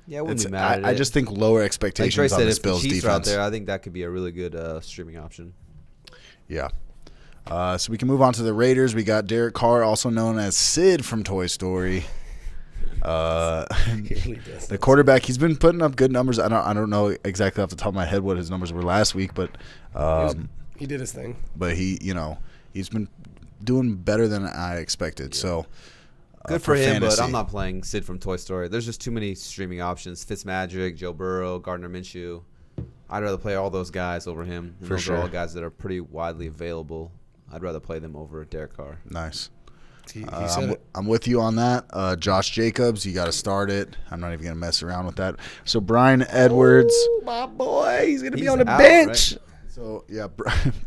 Yeah, I wouldn't be mad at it. I just think lower expectations like Trey on said, this if Bills the Chiefs defense. Are out there, I think that could be a really good streaming option. Yeah. So we can move on to the Raiders. We got Derek Carr, also known as Sid from Toy Story. The quarterback, he's been putting up good numbers. I don't know exactly off the top of my head what his numbers were last week, but he did his thing. But he's been doing better than I expected. Yeah. So good for him, fantasy. But I'm not playing Sid from Toy Story. There's just too many streaming options. Fitzmagic, Joe Burrow, Gardner Minshew. I'd rather play all those guys over him. And those are all guys that are pretty widely available. I'd rather play them over Derek Carr. Nice. He said it. I'm with you on that. Josh Jacobs, you got to start it. I'm not even going to mess around with that. So Bryan Edwards. Ooh, my boy. He's going to be on the bench. Right? So, yeah,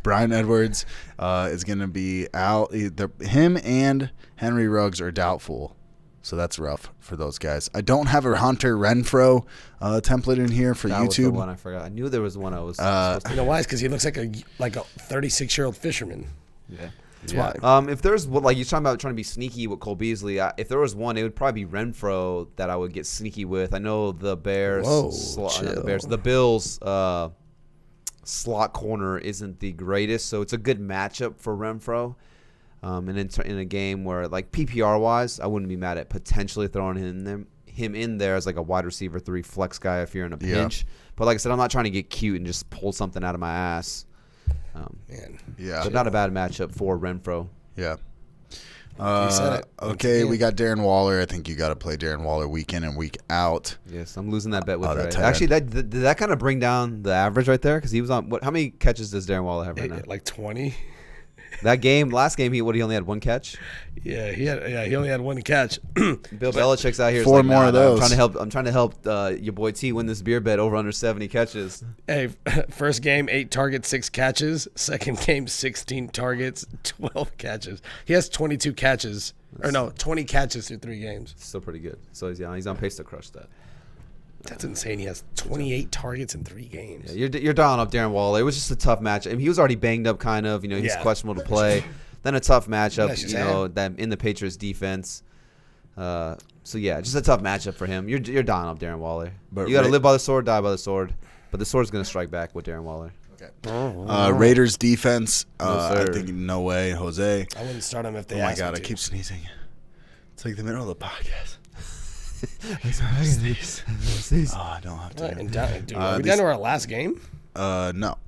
Bryan Edwards is going to be out. Him and Henry Ruggs are doubtful. So that's rough for those guys. I don't have a Hunter Renfrow template in here for YouTube. That was the one I forgot. I knew there was one I was supposed to. You know why? It's because he looks like a 36-year-old fisherman. Yeah. That's why. If there's like you're talking about trying to be sneaky with Cole Beasley, if there was one, it would probably be Renfrow that I would get sneaky with. I know the Bears, the Bills slot corner isn't the greatest, so it's a good matchup for Renfrow. And in a game where like PPR wise, I wouldn't be mad at potentially throwing him in there as like a wide receiver 3 flex guy if you're in a pinch. Yeah. But like I said, I'm not trying to get cute and just pull something out of my ass. But not a bad matchup for Renfrow. Yeah. You said it. Okay, we got Darren Waller. I think you got to play Darren Waller week in and week out. Yes, I'm losing that bet with Ray. Actually, did that kind of bring down the average right there? Because he was on how many catches does Darren Waller have right now? Like 20. Last game, he only had one catch. Yeah, he only had one catch. Bill Belichick's out here. 4 more of those. I'm trying to help your boy T win this beer bet over under 70 catches. Hey, first game 8 targets, 6 catches. Second game 16 targets, 12 catches. He has 22 catches. 20 catches through 3 games. Still pretty good. So he's on pace to crush that. That's insane. He has 28 targets in 3 games. Yeah, you're dialing up Darren Waller. It was just a tough match. I mean, he was already banged up, kind of. He's questionable to play. Then a tough matchup. That in the Patriots defense. Just a tough matchup for him. You're dialing up Darren Waller. But you got to live by the sword, die by the sword. But the sword's going to strike back with Darren Waller. Okay. Raiders defense. I think no way, Jose. I wouldn't start him if they. Oh my God, I keep sneezing. It's like the middle of the podcast. I don't have to. Are we down to our last game? No.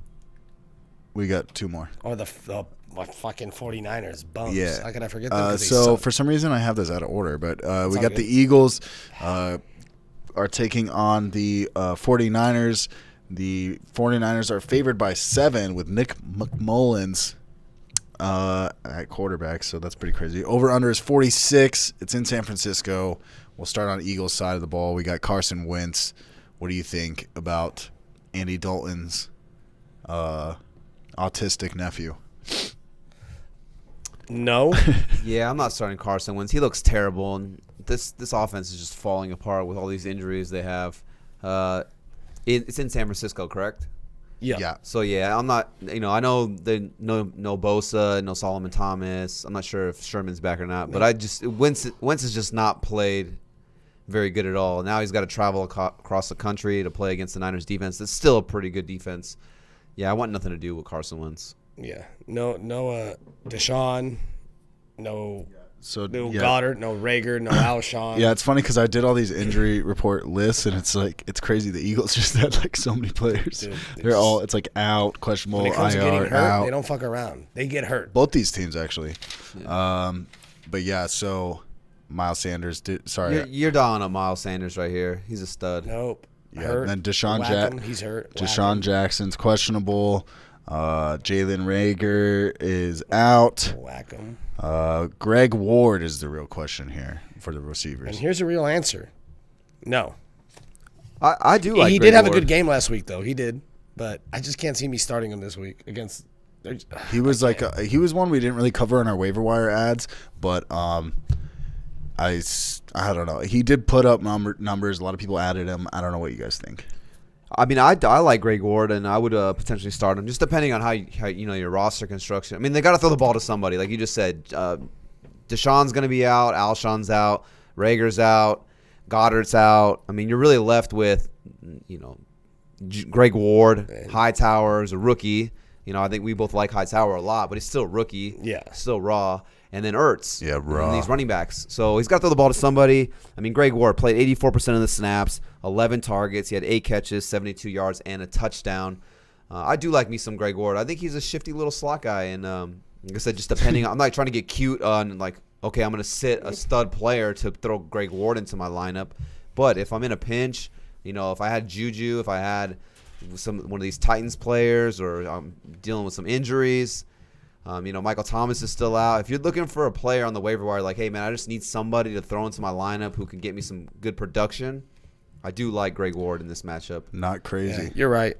We got 2 more. Or the fucking 49ers bums. Yeah. How could I forget them? So for some reason I have this out of order, but we got the Eagles are taking on the 49ers. The 49ers are favored by 7 with Nick McMullins at quarterback, so that's pretty crazy. Over-under is 46. It's in San Francisco. We'll start on Eagles' side of the ball. We got Carson Wentz. What do you think about Andy Dalton's autistic nephew? No. Yeah, I'm not starting Carson Wentz. He looks terrible, and this offense is just falling apart with all these injuries they have. It's in San Francisco, correct? Yeah. So, I'm not – I know they no Bosa, no Solomon Thomas. I'm not sure if Sherman's back or not. But Wentz has just not played very good at all. Now he's got to travel across the country to play against the Niners defense. It's still a pretty good defense. Yeah, I want nothing to do with Carson Wentz. Yeah. No Deshaun. No So No yeah. Goddard, no Rager, no Alshon. Yeah, it's funny because I did all these injury report lists, and it's like it's crazy. The Eagles just had like so many players. Dude, They're all it's like out, questionable, when it comes to IR, getting hurt, out. they don't fuck around. They get hurt. Both these teams actually. Yeah. But yeah, so Miles Sanders did. Sorry, You're dialing up Miles Sanders right here. He's a stud. Nope. yeah. Hurt. And then Deshaun Whack him. He's hurt. Whack Deshaun him. Jackson's questionable. Jalen Rager is out. Whack him. Greg Ward is the real question here for the And receivers. here's the real answer. No. I do like. He Greg did have a Ward. good game last week, though. He did. But I just can't see me starting him this week against. He was like he was one we didn't really cover in our waiver wire ads, but I don't know. He did put up numbers. A lot of people added him. I don't know what you guys think. I mean, I like Greg Ward, and I would potentially start him, just depending on how you know your roster construction. I mean, they got to throw the ball to somebody, like you just said. Deshaun's going to be out, Alshon's out, Rager's out, Goddard's out. I mean, you're really left with, Greg Ward, Hightower's a rookie. I think we both like Hightower a lot, but he's still a rookie. Yeah. Still raw. And then Ertz. Yeah, raw. And these running backs. So he's got to throw the ball to somebody. I mean, Greg Ward played 84% of the snaps, 11 targets. He had 8 catches, 72 yards, and a touchdown. I do like me some Greg Ward. I think he's a shifty little slot guy. And like I said, just depending on – I'm not trying to get cute on, like, okay, I'm going to sit a stud player to throw Greg Ward into my lineup. But if I'm in a pinch, if I had Juju, if I had – one of these Titans players, or I'm dealing with some injuries. Michael Thomas is still out. If you're looking for a player on the waiver wire, like, hey man, I just need somebody to throw into my lineup who can get me some good production, I do like Greg Ward in this matchup. Not crazy. Yeah, you're right.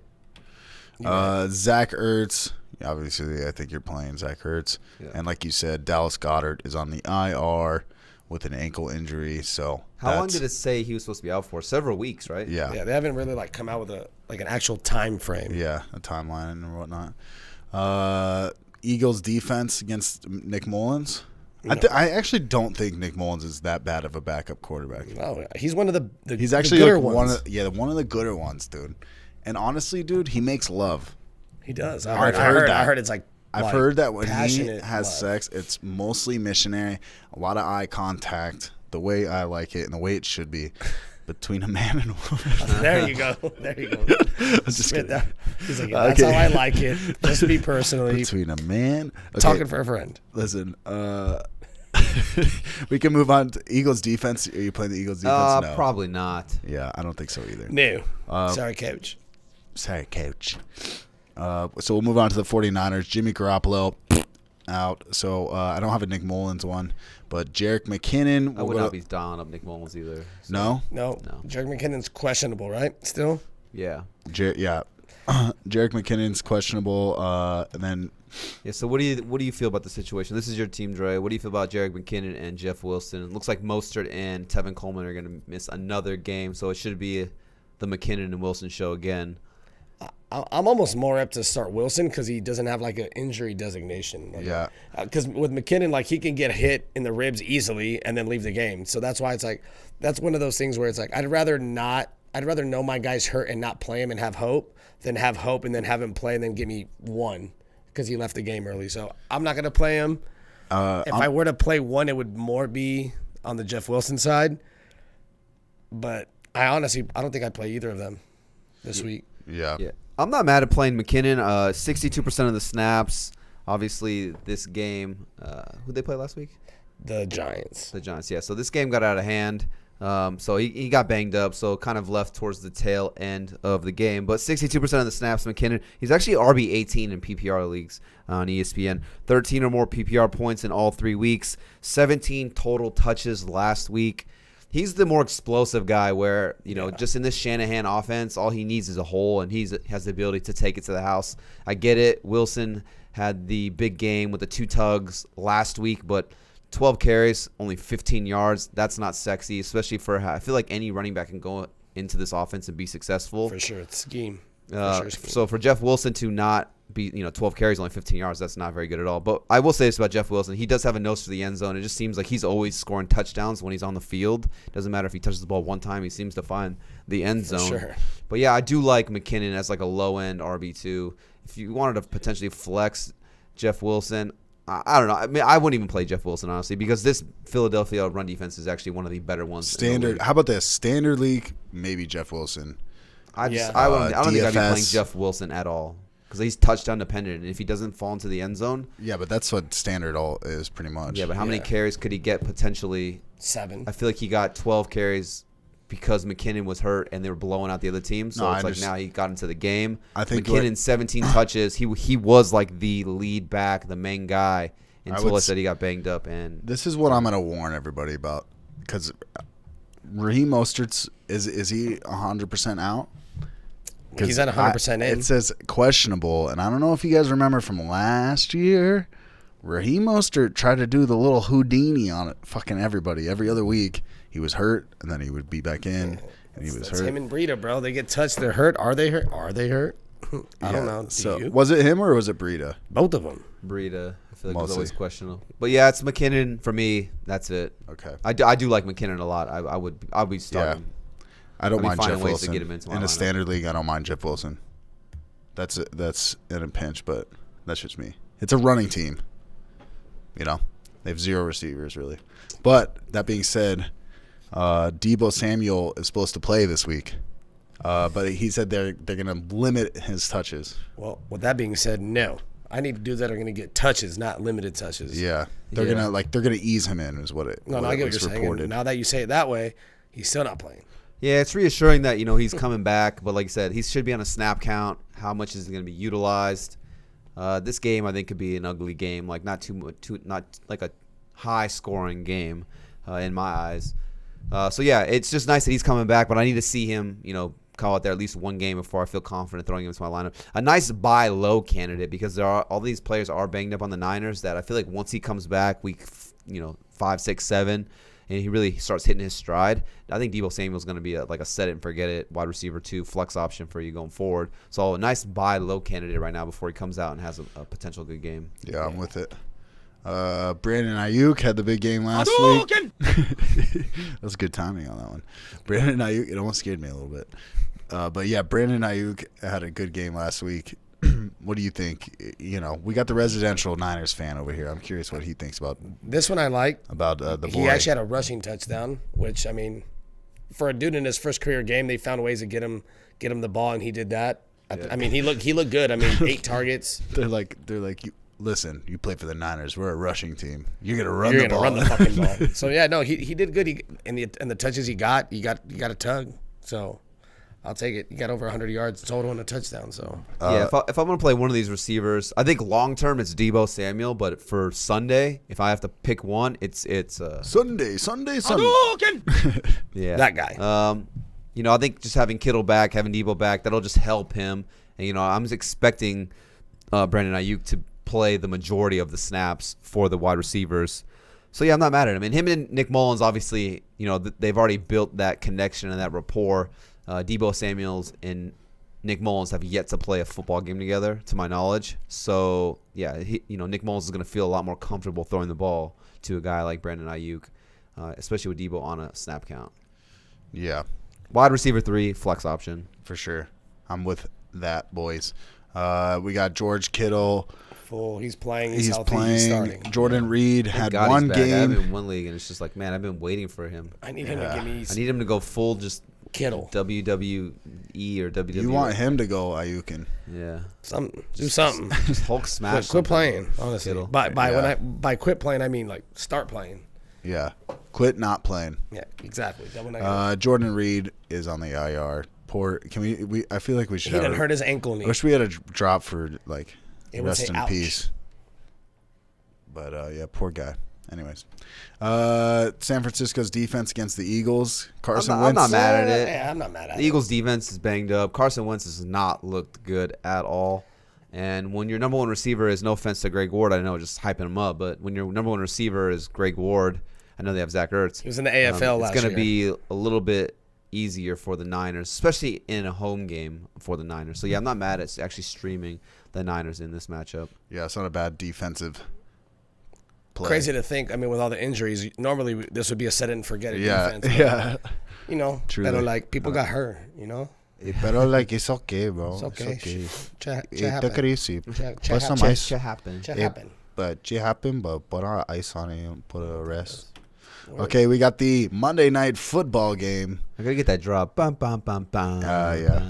Zach Ertz. Obviously, I think you're playing Zach Ertz. Yeah. And like you said, Dallas Goedert is on the IR with an ankle injury. So How long did it say he was supposed to be out for? Several weeks, right? Yeah. Yeah, they haven't really come out with an actual time frame. Yeah, a timeline and whatnot. Eagles defense against Nick Mullins. No. I actually don't think Nick Mullins is that bad of a backup quarterback. No, he's one of the He's actually the gooder like ones. one of the gooder ones, dude. And honestly, dude, he makes love. He does. I've heard that. I heard it's I've heard that when he passionate has love. sex, it's mostly missionary, a lot of eye contact, the way I like it and the way it should be between a man and a woman. There you go. There you go. I was just kidding. He's like, that's Okay. how I like it. Just me personally. Between a man. Okay, Talking for a friend. listen, we can move on to Eagles defense. Are you playing the Eagles defense? No. Probably not. Yeah, I don't think so either. No. Sorry, coach. Sorry, coach. So we'll move on to the 49ers. Jimmy Garoppolo out. So I don't have a Nick Mullins one, but Jerick McKinnon. I would not be dialing up Nick Mullins either. So, No? No. Jerry McKinnon's questionable, right? Still? Yeah. Yeah. Jerick McKinnon's questionable. And then Yeah. So what do you feel about the situation? This is your team, Dre. What do you feel about Jerick McKinnon and Jeff Wilson? It looks like Mostert and Tevin Coleman are going to miss another game, so it should be the McKinnon and Wilson show again. I'm almost more apt to start Wilson because he doesn't have an injury designation. Yeah. Because with McKinnon, he can get hit in the ribs easily and then leave the game. So that's why that's one of those things where it's I'd rather know my guy's hurt and not play him and have hope than have hope and then have him play and then give me one because he left the game early. So I'm not going to play him. If I were to play one, it would more be on the Jeff Wilson side. But I don't think I'd play either of them this week. Yeah. I'm not mad at playing McKinnon. 62% of the snaps. Obviously, this game. Who'd they play last week? The Giants. The Giants, yeah. So this game got out of hand. So he got banged up, so kind of left towards the tail end of the game. But 62% of the snaps, McKinnon, he's actually RB18 in PPR leagues on ESPN. 13 or more PPR points in all 3 weeks. 17 total touches last week. He's the more explosive guy where, just in this Shanahan offense, all he needs is a hole, and he has the ability to take it to the house. I get it. Wilson had the big game with the 2 tugs last week, but 12 carries, only 15 yards. That's not sexy, especially I feel like any running back can go into this offense and be successful. For sure, it's scheme. So for Jeff Wilson to not be, 12 carries, only 15 yards, that's not very good at all. But I will say this about Jeff Wilson. He does have a nose for the end zone. It just seems like he's always scoring touchdowns when he's on the field. Doesn't matter if he touches the ball one time. He seems to find the end zone. Sure. But, yeah, I do like McKinnon as a low-end RB2. If you wanted to potentially flex Jeff Wilson, I don't know. I mean, I wouldn't even play Jeff Wilson, honestly, because this Philadelphia run defense is actually one of the better ones. Standard. How about this? Standard league, maybe Jeff Wilson. I don't think I'd be playing DFS. Jeff Wilson at all because he's touchdown dependent. And if he doesn't fall into the end zone. Yeah, but that's what standard all is pretty much. Yeah, but how many carries could he get potentially? 7. I feel like he got 12 carries because McKinnon was hurt and they were blowing out the other team. So it's like now he got into the game. I think McKinnon, 17 touches. He was like the lead back, the main guy, until I said he got banged up. And this is what I'm going to warn everybody about, because Raheem Mostert's is he 100% out? He's at 100% in. It says questionable, and I don't know if you guys remember from last year. Raheem Mostert tried to do the little Houdini on it, fucking everybody every other week. He was hurt, and then he would be back in, and he was hurt. Him and Breida, bro. They get touched. They're hurt. Are they hurt? I don't know. So was it him or was it Breida? Both of them. Breida, I feel like was Mostly. always questionable. But yeah, it's McKinnon for me. That's it. Okay. I do like McKinnon a lot. I would be starting. I don't I'd be mind finding Jeff ways Wilson. to get him into my In a lineup. standard league, I don't mind Jeff Wilson. That's in a pinch, but that's just me. It's a running team. You know, they have 0 receivers really. But that being said, Deebo Samuel is supposed to play this week, but he said they're going to limit his touches. Well, with that being said, no. I need dudes that are going to get touches, not limited touches. Yeah, they're gonna ease him in, is what it. No, I get what you're saying. And now that you say it that way, he's still not playing. Yeah, it's reassuring that he's coming back, but like I said, he should be on a snap count. How much is he going to be utilized? This game I think could be an ugly game, like not like a high scoring game in my eyes. So yeah, it's just nice that he's coming back, but I need to see him, call out there at least one game before I feel confident throwing him into my lineup. A nice buy low candidate, because all these players are banged up on the Niners, that I feel like once he comes back week 5, 6, 7, and he really starts hitting his stride, I think Deebo Samuel's going to be like a set it and forget it wide receiver 2 flex option for you going forward. So a nice buy low candidate right now before he comes out and has a potential good game. Yeah, I'm with it. Brandon Ayuk had the big game last week. That was good timing on that one. Brandon Ayuk, it almost scared me a little bit. But yeah, Brandon Ayuk had a good game last week. What do you think? We got the residential Niners fan over here. I'm curious what he thinks about This one I like. About the boy. He actually had a rushing touchdown, which, I mean, for a dude in his first career game, they found ways to get him the ball, and he did that. I mean, he looked good. I mean, 8 targets. They're like, listen, you play for the Niners. We're a rushing team. You're gonna run You're the gonna ball. run the fucking ball. So yeah, no, he did good. In the touches he got a tug. So I'll take it. He got over 100 yards total and a touchdown. So Yeah, if I'm going to play one of these receivers, I think long term it's Deebo Samuel, but for Sunday, if I have to pick one, it's Sunday. yeah, that guy. I think just having Kittle back, having Deebo back, that'll just help him. And I'm just expecting Brandon Ayuk to play the majority of the snaps for the wide receivers. So yeah, I'm not mad at him. And him and Nick Mullins, obviously, they've already built that connection and that rapport. Deebo Samuels and Nick Mullins have yet to play a football game together, to my knowledge. So yeah, Nick Mullins is going to feel a lot more comfortable throwing the ball to a guy like Brandon Ayuk, especially with Deebo on a snap count. Yeah, wide receiver 3 flex option for sure. I'm with that, boys. We got George Kittle. Full. He's playing. He's healthy. Playing. He's starting. Jordan Reed had God one he's back. I have game. him in one league, and it's just like, man, I've been waiting for him. I need him to give me. I need him to go full just Kittle. WWE or WWE. You want him to go Ayukin. Yeah. Do something. Just Hulk smash. Quit playing, honestly. Kittle. By quit playing, I mean like start playing. Yeah. Quit not playing. Yeah, exactly. Jordan Reed is on the IR. Can we I feel like we should He done hurt his ankle knee. I wish we had a drop for like It would rest say in ouch. peace. But yeah, poor guy. Anyways, San Francisco's defense against the Eagles. Carson Wentz. I'm not mad at it. Yeah, I'm not mad at it. The Eagles' defense is banged up. Carson Wentz has not looked good at all. And when your number one receiver is, no offense to Greg Ward, I know just hyping him up, but when your number one receiver is Greg Ward, I know they have Zach Ertz. He was in the AFL last year. It's going to be a little bit easier for the Niners, especially in a home game for the Niners. So yeah, I'm not mad at actually streaming the Niners in this matchup. Yeah, it's not a bad defensive play. Crazy to think. I mean, with all the injuries, normally this would be a set it and forget it defense. But, Yeah. Truly. Pero like people got hurt, Pero like it's okay, bro. It's okay. It's okay. Check Take happen. it easy. Check Put some happen. ice. Should happen. Check happen. but you happen, but put our ice on it and put a rest. Okay, we got the Monday night football game. I gotta get that drop. Bum, bum, bum, bum, Yeah.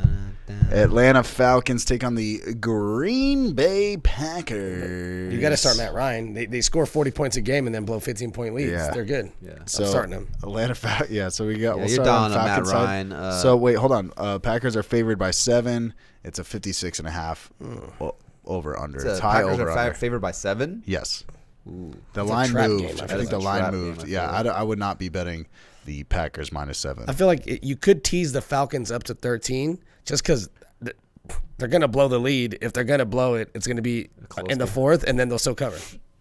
Atlanta Falcons take on the Green Bay Packers. You got to start Matt Ryan. They score 40 points a game and then blow 15-point leads. Yeah. They're good. Yeah. So I'm starting them. Atlanta Falcons. Yeah, so we got. Yeah, we'll you're start on down on Falcons Matt side. Ryan. So wait, hold on. Packers are favored by 7. It's a 56.5 over under. It's high Packers over are under. favored by 7. Yes. Ooh. The It's a line trap moved. game. I I feel think like the it's a line trap game, moved. I feel Yeah, like. I would not be betting the Packers -7. I feel like you could tease the Falcons up to 13 just because they're going to blow the lead. If they're going to blow it, it's going to be in the fourth, and then they'll still cover.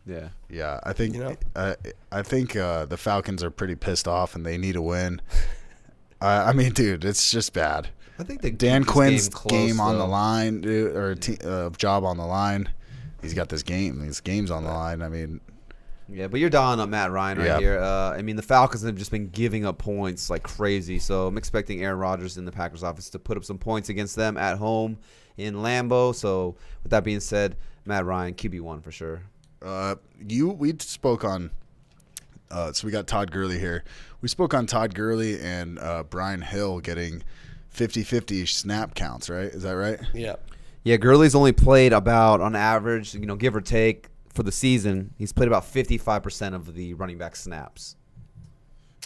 Yeah. Yeah, I think You know? I think the Falcons are pretty pissed off and they need a win. I mean, dude, it's just bad. I think they Dan keep this Quinn's close, game on though. the line, dude, or job on the line. He's got these games on the line. I mean, Yeah, but you're down on Matt Ryan right Yeah. here. I mean, the Falcons have just been giving up points like crazy, so I'm expecting Aaron Rodgers in the Packers office to put up some points against them at home in Lambeau. So with that being said, Matt Ryan, QB1 for sure. we spoke on. So we got Todd Gurley here. We spoke on Todd Gurley and Brian Hill getting 50-50 snap counts, right? Is that right? Yeah. Yeah, Gurley's only played about, on average, give or take, for the season, he's played about 55% of the running back snaps.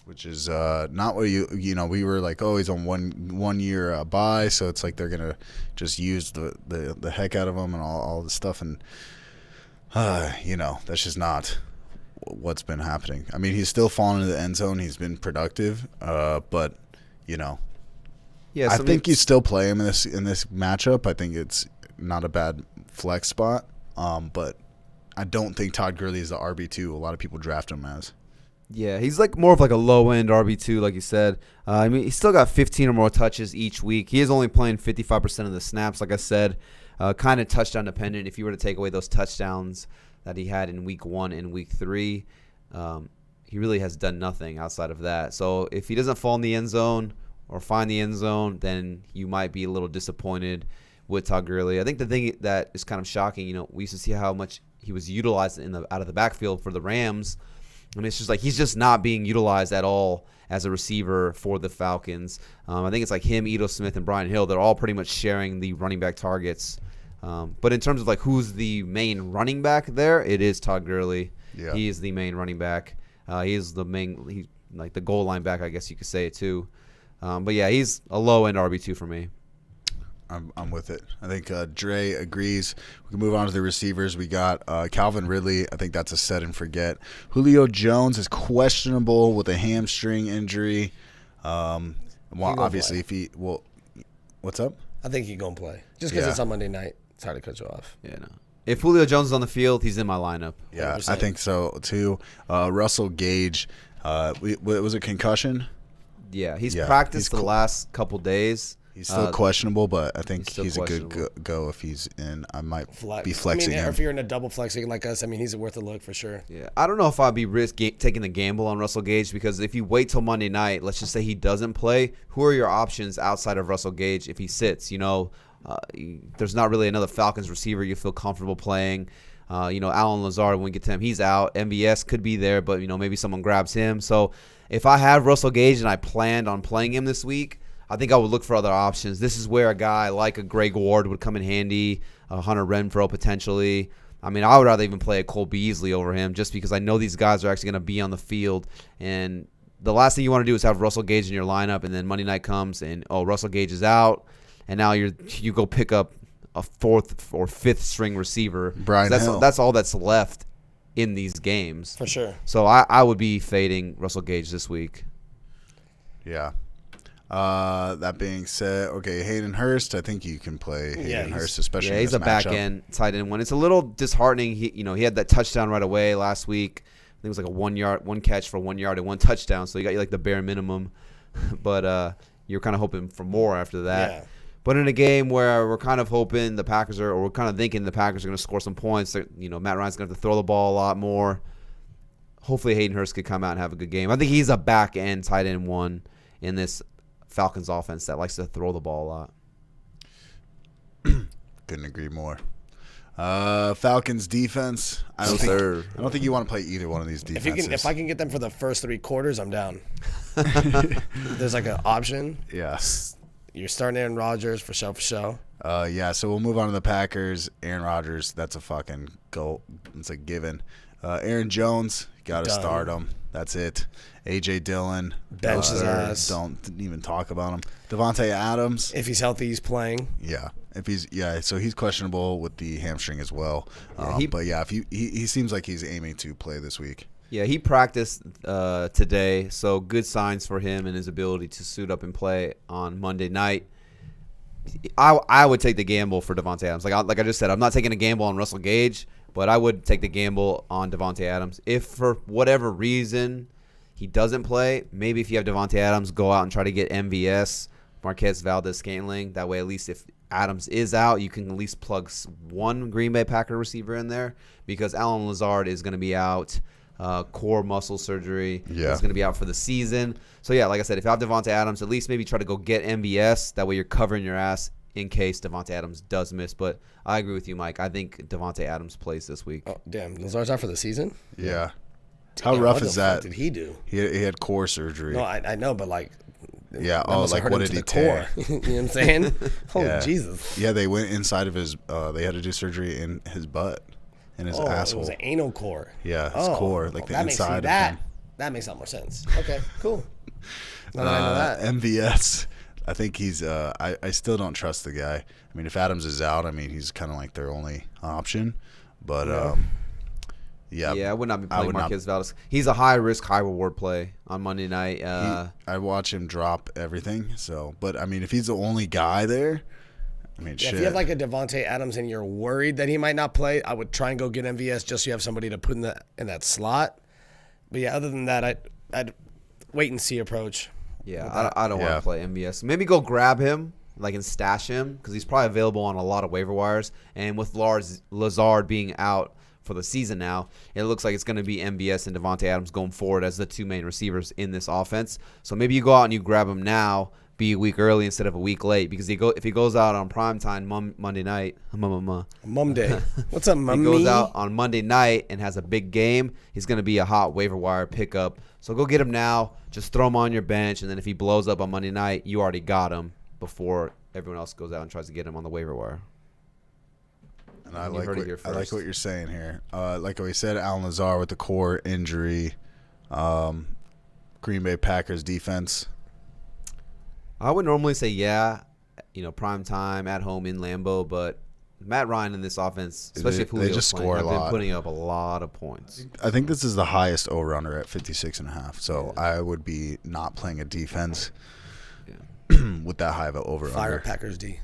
Which is not what we were like, oh, he's on one year bye, so it's like they're gonna just use the heck out of him and all this stuff, and that's just not what's been happening. I mean, he's still fallen into the end zone. He's been productive, but Yeah, I think you still play him in this matchup. I think it's not a bad flex spot, but I don't think Todd Gurley is the RB2. A lot of people draft him as. Yeah, he's more of a low-end RB2, like you said. I mean, he's still got 15 or more touches each week. He is only playing 55% of the snaps, like I said. Kind of touchdown dependent. If you were to take away those touchdowns that he had in week 1 and week 3, he really has done nothing outside of that. So if he doesn't fall in the end zone or find the end zone, then you might be a little disappointed with Todd Gurley. I think the thing that is kind of shocking, we used to see how much he was utilized out of the backfield for the Rams. And it's just he's just not being utilized at all as a receiver for the Falcons. I think it's him, Ito Smith, and Brian Hill. They're all pretty much sharing the running back targets. But in terms of who's the main running back there, it is Todd Gurley. Yeah. He is the main running back. He is the main, the goal line back, I guess you could say it too. But yeah, he's a low end RB2 for me. I'm with it. I think Dre agrees. We can move on to the receivers. We got Calvin Ridley. I think that's a set and forget. Julio Jones is questionable with a hamstring injury. Obviously, what's up? I think he's going to play. Just because Yeah. it's on Monday night. It's hard to cut you off. Yeah, no. If Julio Jones is on the field, he's in my lineup. Yeah, 100%. I think so too. Russell Gage, was it concussion? Yeah, he's Yeah, practiced he's the last couple days. He's still questionable, but I think still he's a good questionable. go if he's in. I might Flex. be flexing him. If you're in a double flexing like us, he's worth a look for sure. Yeah, I don't know if I'd be taking the gamble on Russell Gage, because if you wait till Monday night, let's just say he doesn't play, who are your options outside of Russell Gage if he sits? There's not really another Falcons receiver you feel comfortable playing. Alan Lazard, when we get to him, he's out. MVS could be there, but maybe someone grabs him. So if I have Russell Gage and I planned on playing him this week, I think I would look for other options. This is where a guy like a Greg Ward would come in handy, a Hunter Renfrow potentially. I would rather even play a Cole Beasley over him, just because I know these guys are actually going to be on the field. And the last thing you want to do is have Russell Gage in your lineup, and then Monday night comes and, Russell Gage is out, and now you go pick up a 4th or 5th string receiver. Brian Hill. That's all that's left in these games. For sure. So I would be fading Russell Gage this week. Yeah. That being said, okay, Hayden Hurst, I think you can play Hayden Hurst, especially in he's this a back matchup. end tight end one. It's a little disheartening. He had that touchdown right away last week. I think it was a 1 catch for 1 yard and 1 touchdown. So you got the bare minimum, but you're kind of hoping for more after that. Yeah. But in a game where we're kind of hoping the Packers are, or we're kind of thinking the Packers are going to score some points, Matt Ryan's going to have to throw the ball a lot more. Hopefully Hayden Hurst could come out and have a good game. I think he's a back end tight end one in this Falcons offense that likes to throw the ball a lot. Couldn't agree more. Falcons defense. I don't think you want to play either one of these defenses. If I can get them for the first 3 quarters, I'm down. There's like an option. Yes. You're starting Aaron Rodgers for show. Yeah, so we'll move on to the Packers. Aaron Rodgers, that's a fucking goal. It's a given. Aaron Jones, got to start him. That's it. A.J. Dillon. Bench his ass. Don't even talk about him. Devontae Adams. If he's healthy, he's playing. Yeah. So he's questionable with the hamstring as well. But yeah, if he seems like he's aiming to play this week. Yeah, he practiced today, so good signs for him and his ability to suit up and play on Monday night. I would take the gamble for Devontae Adams. Like I just said, I'm not taking a gamble on Russell Gage, but I would take the gamble on Devontae Adams. If for whatever reason he doesn't play, maybe if you have Devontae Adams, go out and try to get MVS, Marquez Valdez-Scantling. That way, at least if Adams is out, you can at least plug one Green Bay Packer receiver in there because Allen Lazard is going to be out. Core muscle surgery. Yeah. He's going to be out for the season. So, yeah, like I said, if you have Devontae Adams, at least maybe try to go get MVS. That way you're covering your ass in case Devontae Adams does miss. But I agree with you, Mike. I think Devontae Adams plays this week. Oh, damn. Lazard's out for the season? Yeah. How rough is that? What did he do? He had core surgery. No, I know, but like. Yeah. Oh, like what did he tear? You know what I'm saying? Holy Jesus. Yeah, they went inside of his. They had to do surgery in his butt. In his asshole. It was an anal core. Yeah, his core, like the inside of him. That makes a lot more sense. Okay, cool. Now that I know that. MVS, I think he's. I still don't trust the guy. I mean, if Adams is out, I mean, he's kind of like their only option. But yeah, I would not be playing Marquez Valdez. He's a high risk, high reward play on Monday night. I watch him drop everything. So, but I mean, if he's the only guy there. I mean, if you have like a Devontae Adams and you're worried that he might not play, I would try and go get MVS just so you have somebody to put in that slot. But yeah, other than that, I'd wait and see approach. Yeah, I don't want to play MVS. Maybe go grab him, and stash him because he's probably available on a lot of waiver wires. And with Lazard being out for the season now, it looks like it's going to be MVS and Devontae Adams going forward as the 2 main receivers in this offense. So maybe you go out and you grab him now. Be a week early instead of a week late because if he goes out on primetime Monday night, Monday. What's up, Mummy? He goes out on Monday night and has a big game. He's going to be a hot waiver wire pickup. So go get him now. Just throw him on your bench, and then if he blows up on Monday night, you already got him before everyone else goes out and tries to get him on the waiver wire. And I like what you're saying here. Like we said, Allen Lazard with the core injury. Green Bay Packers defense. I would normally say prime time at home in Lambeau, but Matt Ryan in this offense, especially if Julio's playing, have been putting up a lot of points. I think this is the highest over-under at 56.5, so I would be not playing a defense with that high of an over-under. Fire Packers D.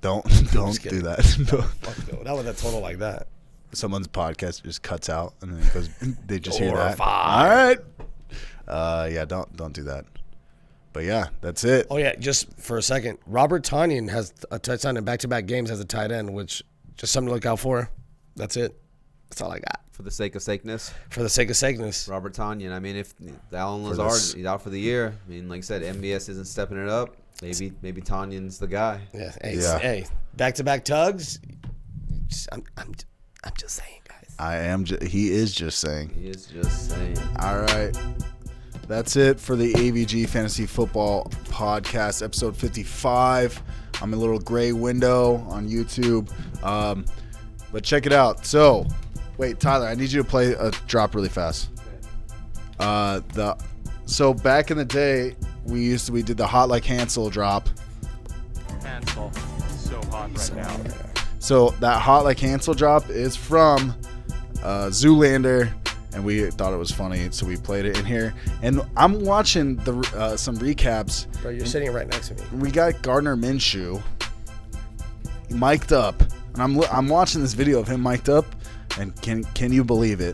Don't do that. No, fuck no. Not with a total like that. Someone's podcast just cuts out, and then it goes, they just hear that. 5. All right. Don't do that. But yeah, that's it. Oh yeah, just for a second, Robert Tonyan has a touchdown in back-to-back games as a tight end, which just something to look out for. That's it. That's all I got. For the sake of sakeness. For the sake of sakeness. Robert Tonyan. I mean, if Allen Lazard is out for the year, I mean, like I said, MVS isn't stepping it up. Maybe Tonyan's the guy. Yeah. Hey, back-to-back tugs. I'm just saying, guys. He is just saying. He is just saying. All right. That's it for the AVG Fantasy Football Podcast, episode 55. I'm a little gray window on YouTube, but check it out. So, wait, Tyler, I need you to play a drop really fast. So back in the day, we did the Hot Like Hansel drop. Hansel, so hot right now. So that Hot Like Hansel drop is from Zoolander. And we thought it was funny, so we played it in here. And I'm watching some recaps. Bro, you're sitting right next to me. We got Gardner Minshew mic'd up, and I'm watching this video of him mic'd up. And can you believe it?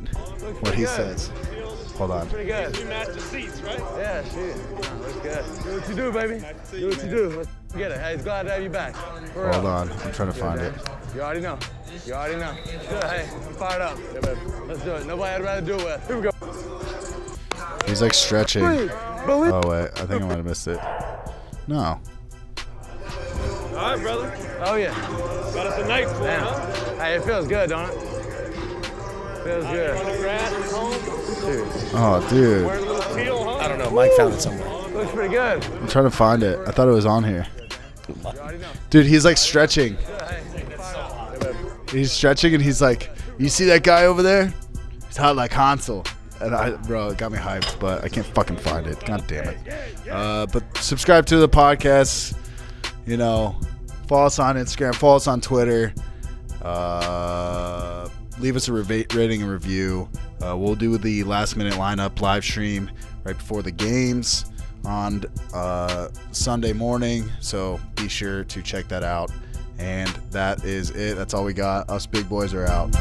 What he says? Hold on. Pretty good. You match the seats, right? Yeah, shit. Looks good. Do what you do, baby. Do what you do. Let's get it. Hey, it's glad to have you back. Hold on. I'm trying to find it. You already know. Good. Hey, I'm fired up. Yeah, baby. Let's do it. Nobody I'd rather do it with. Here we go. He's like stretching. Oh, wait. I think I might have missed it. No. All right, brother. Oh, yeah. Got us a nice one, huh? Hey, it feels good, don't it? Feels good. On the grass at home. Dude, Oh, dude. Wear a little teal, huh? I don't know. Mike found it somewhere. looks pretty good. I'm trying to find it. I thought it was on here. You already know. Dude, he's like stretching. Hey, fire up. Hey, baby. He's stretching and he's like, you see that guy over there? He's hot like Hansel. And bro, it got me hyped, but I can't fucking find it. God damn it. But subscribe to the podcast. You know, follow us on Instagram, follow us on Twitter. Leave us a rating and review. We'll do the last minute lineup live stream right before the games on Sunday morning. So be sure to check that out. And that is it. That's all we got. Us big boys are out.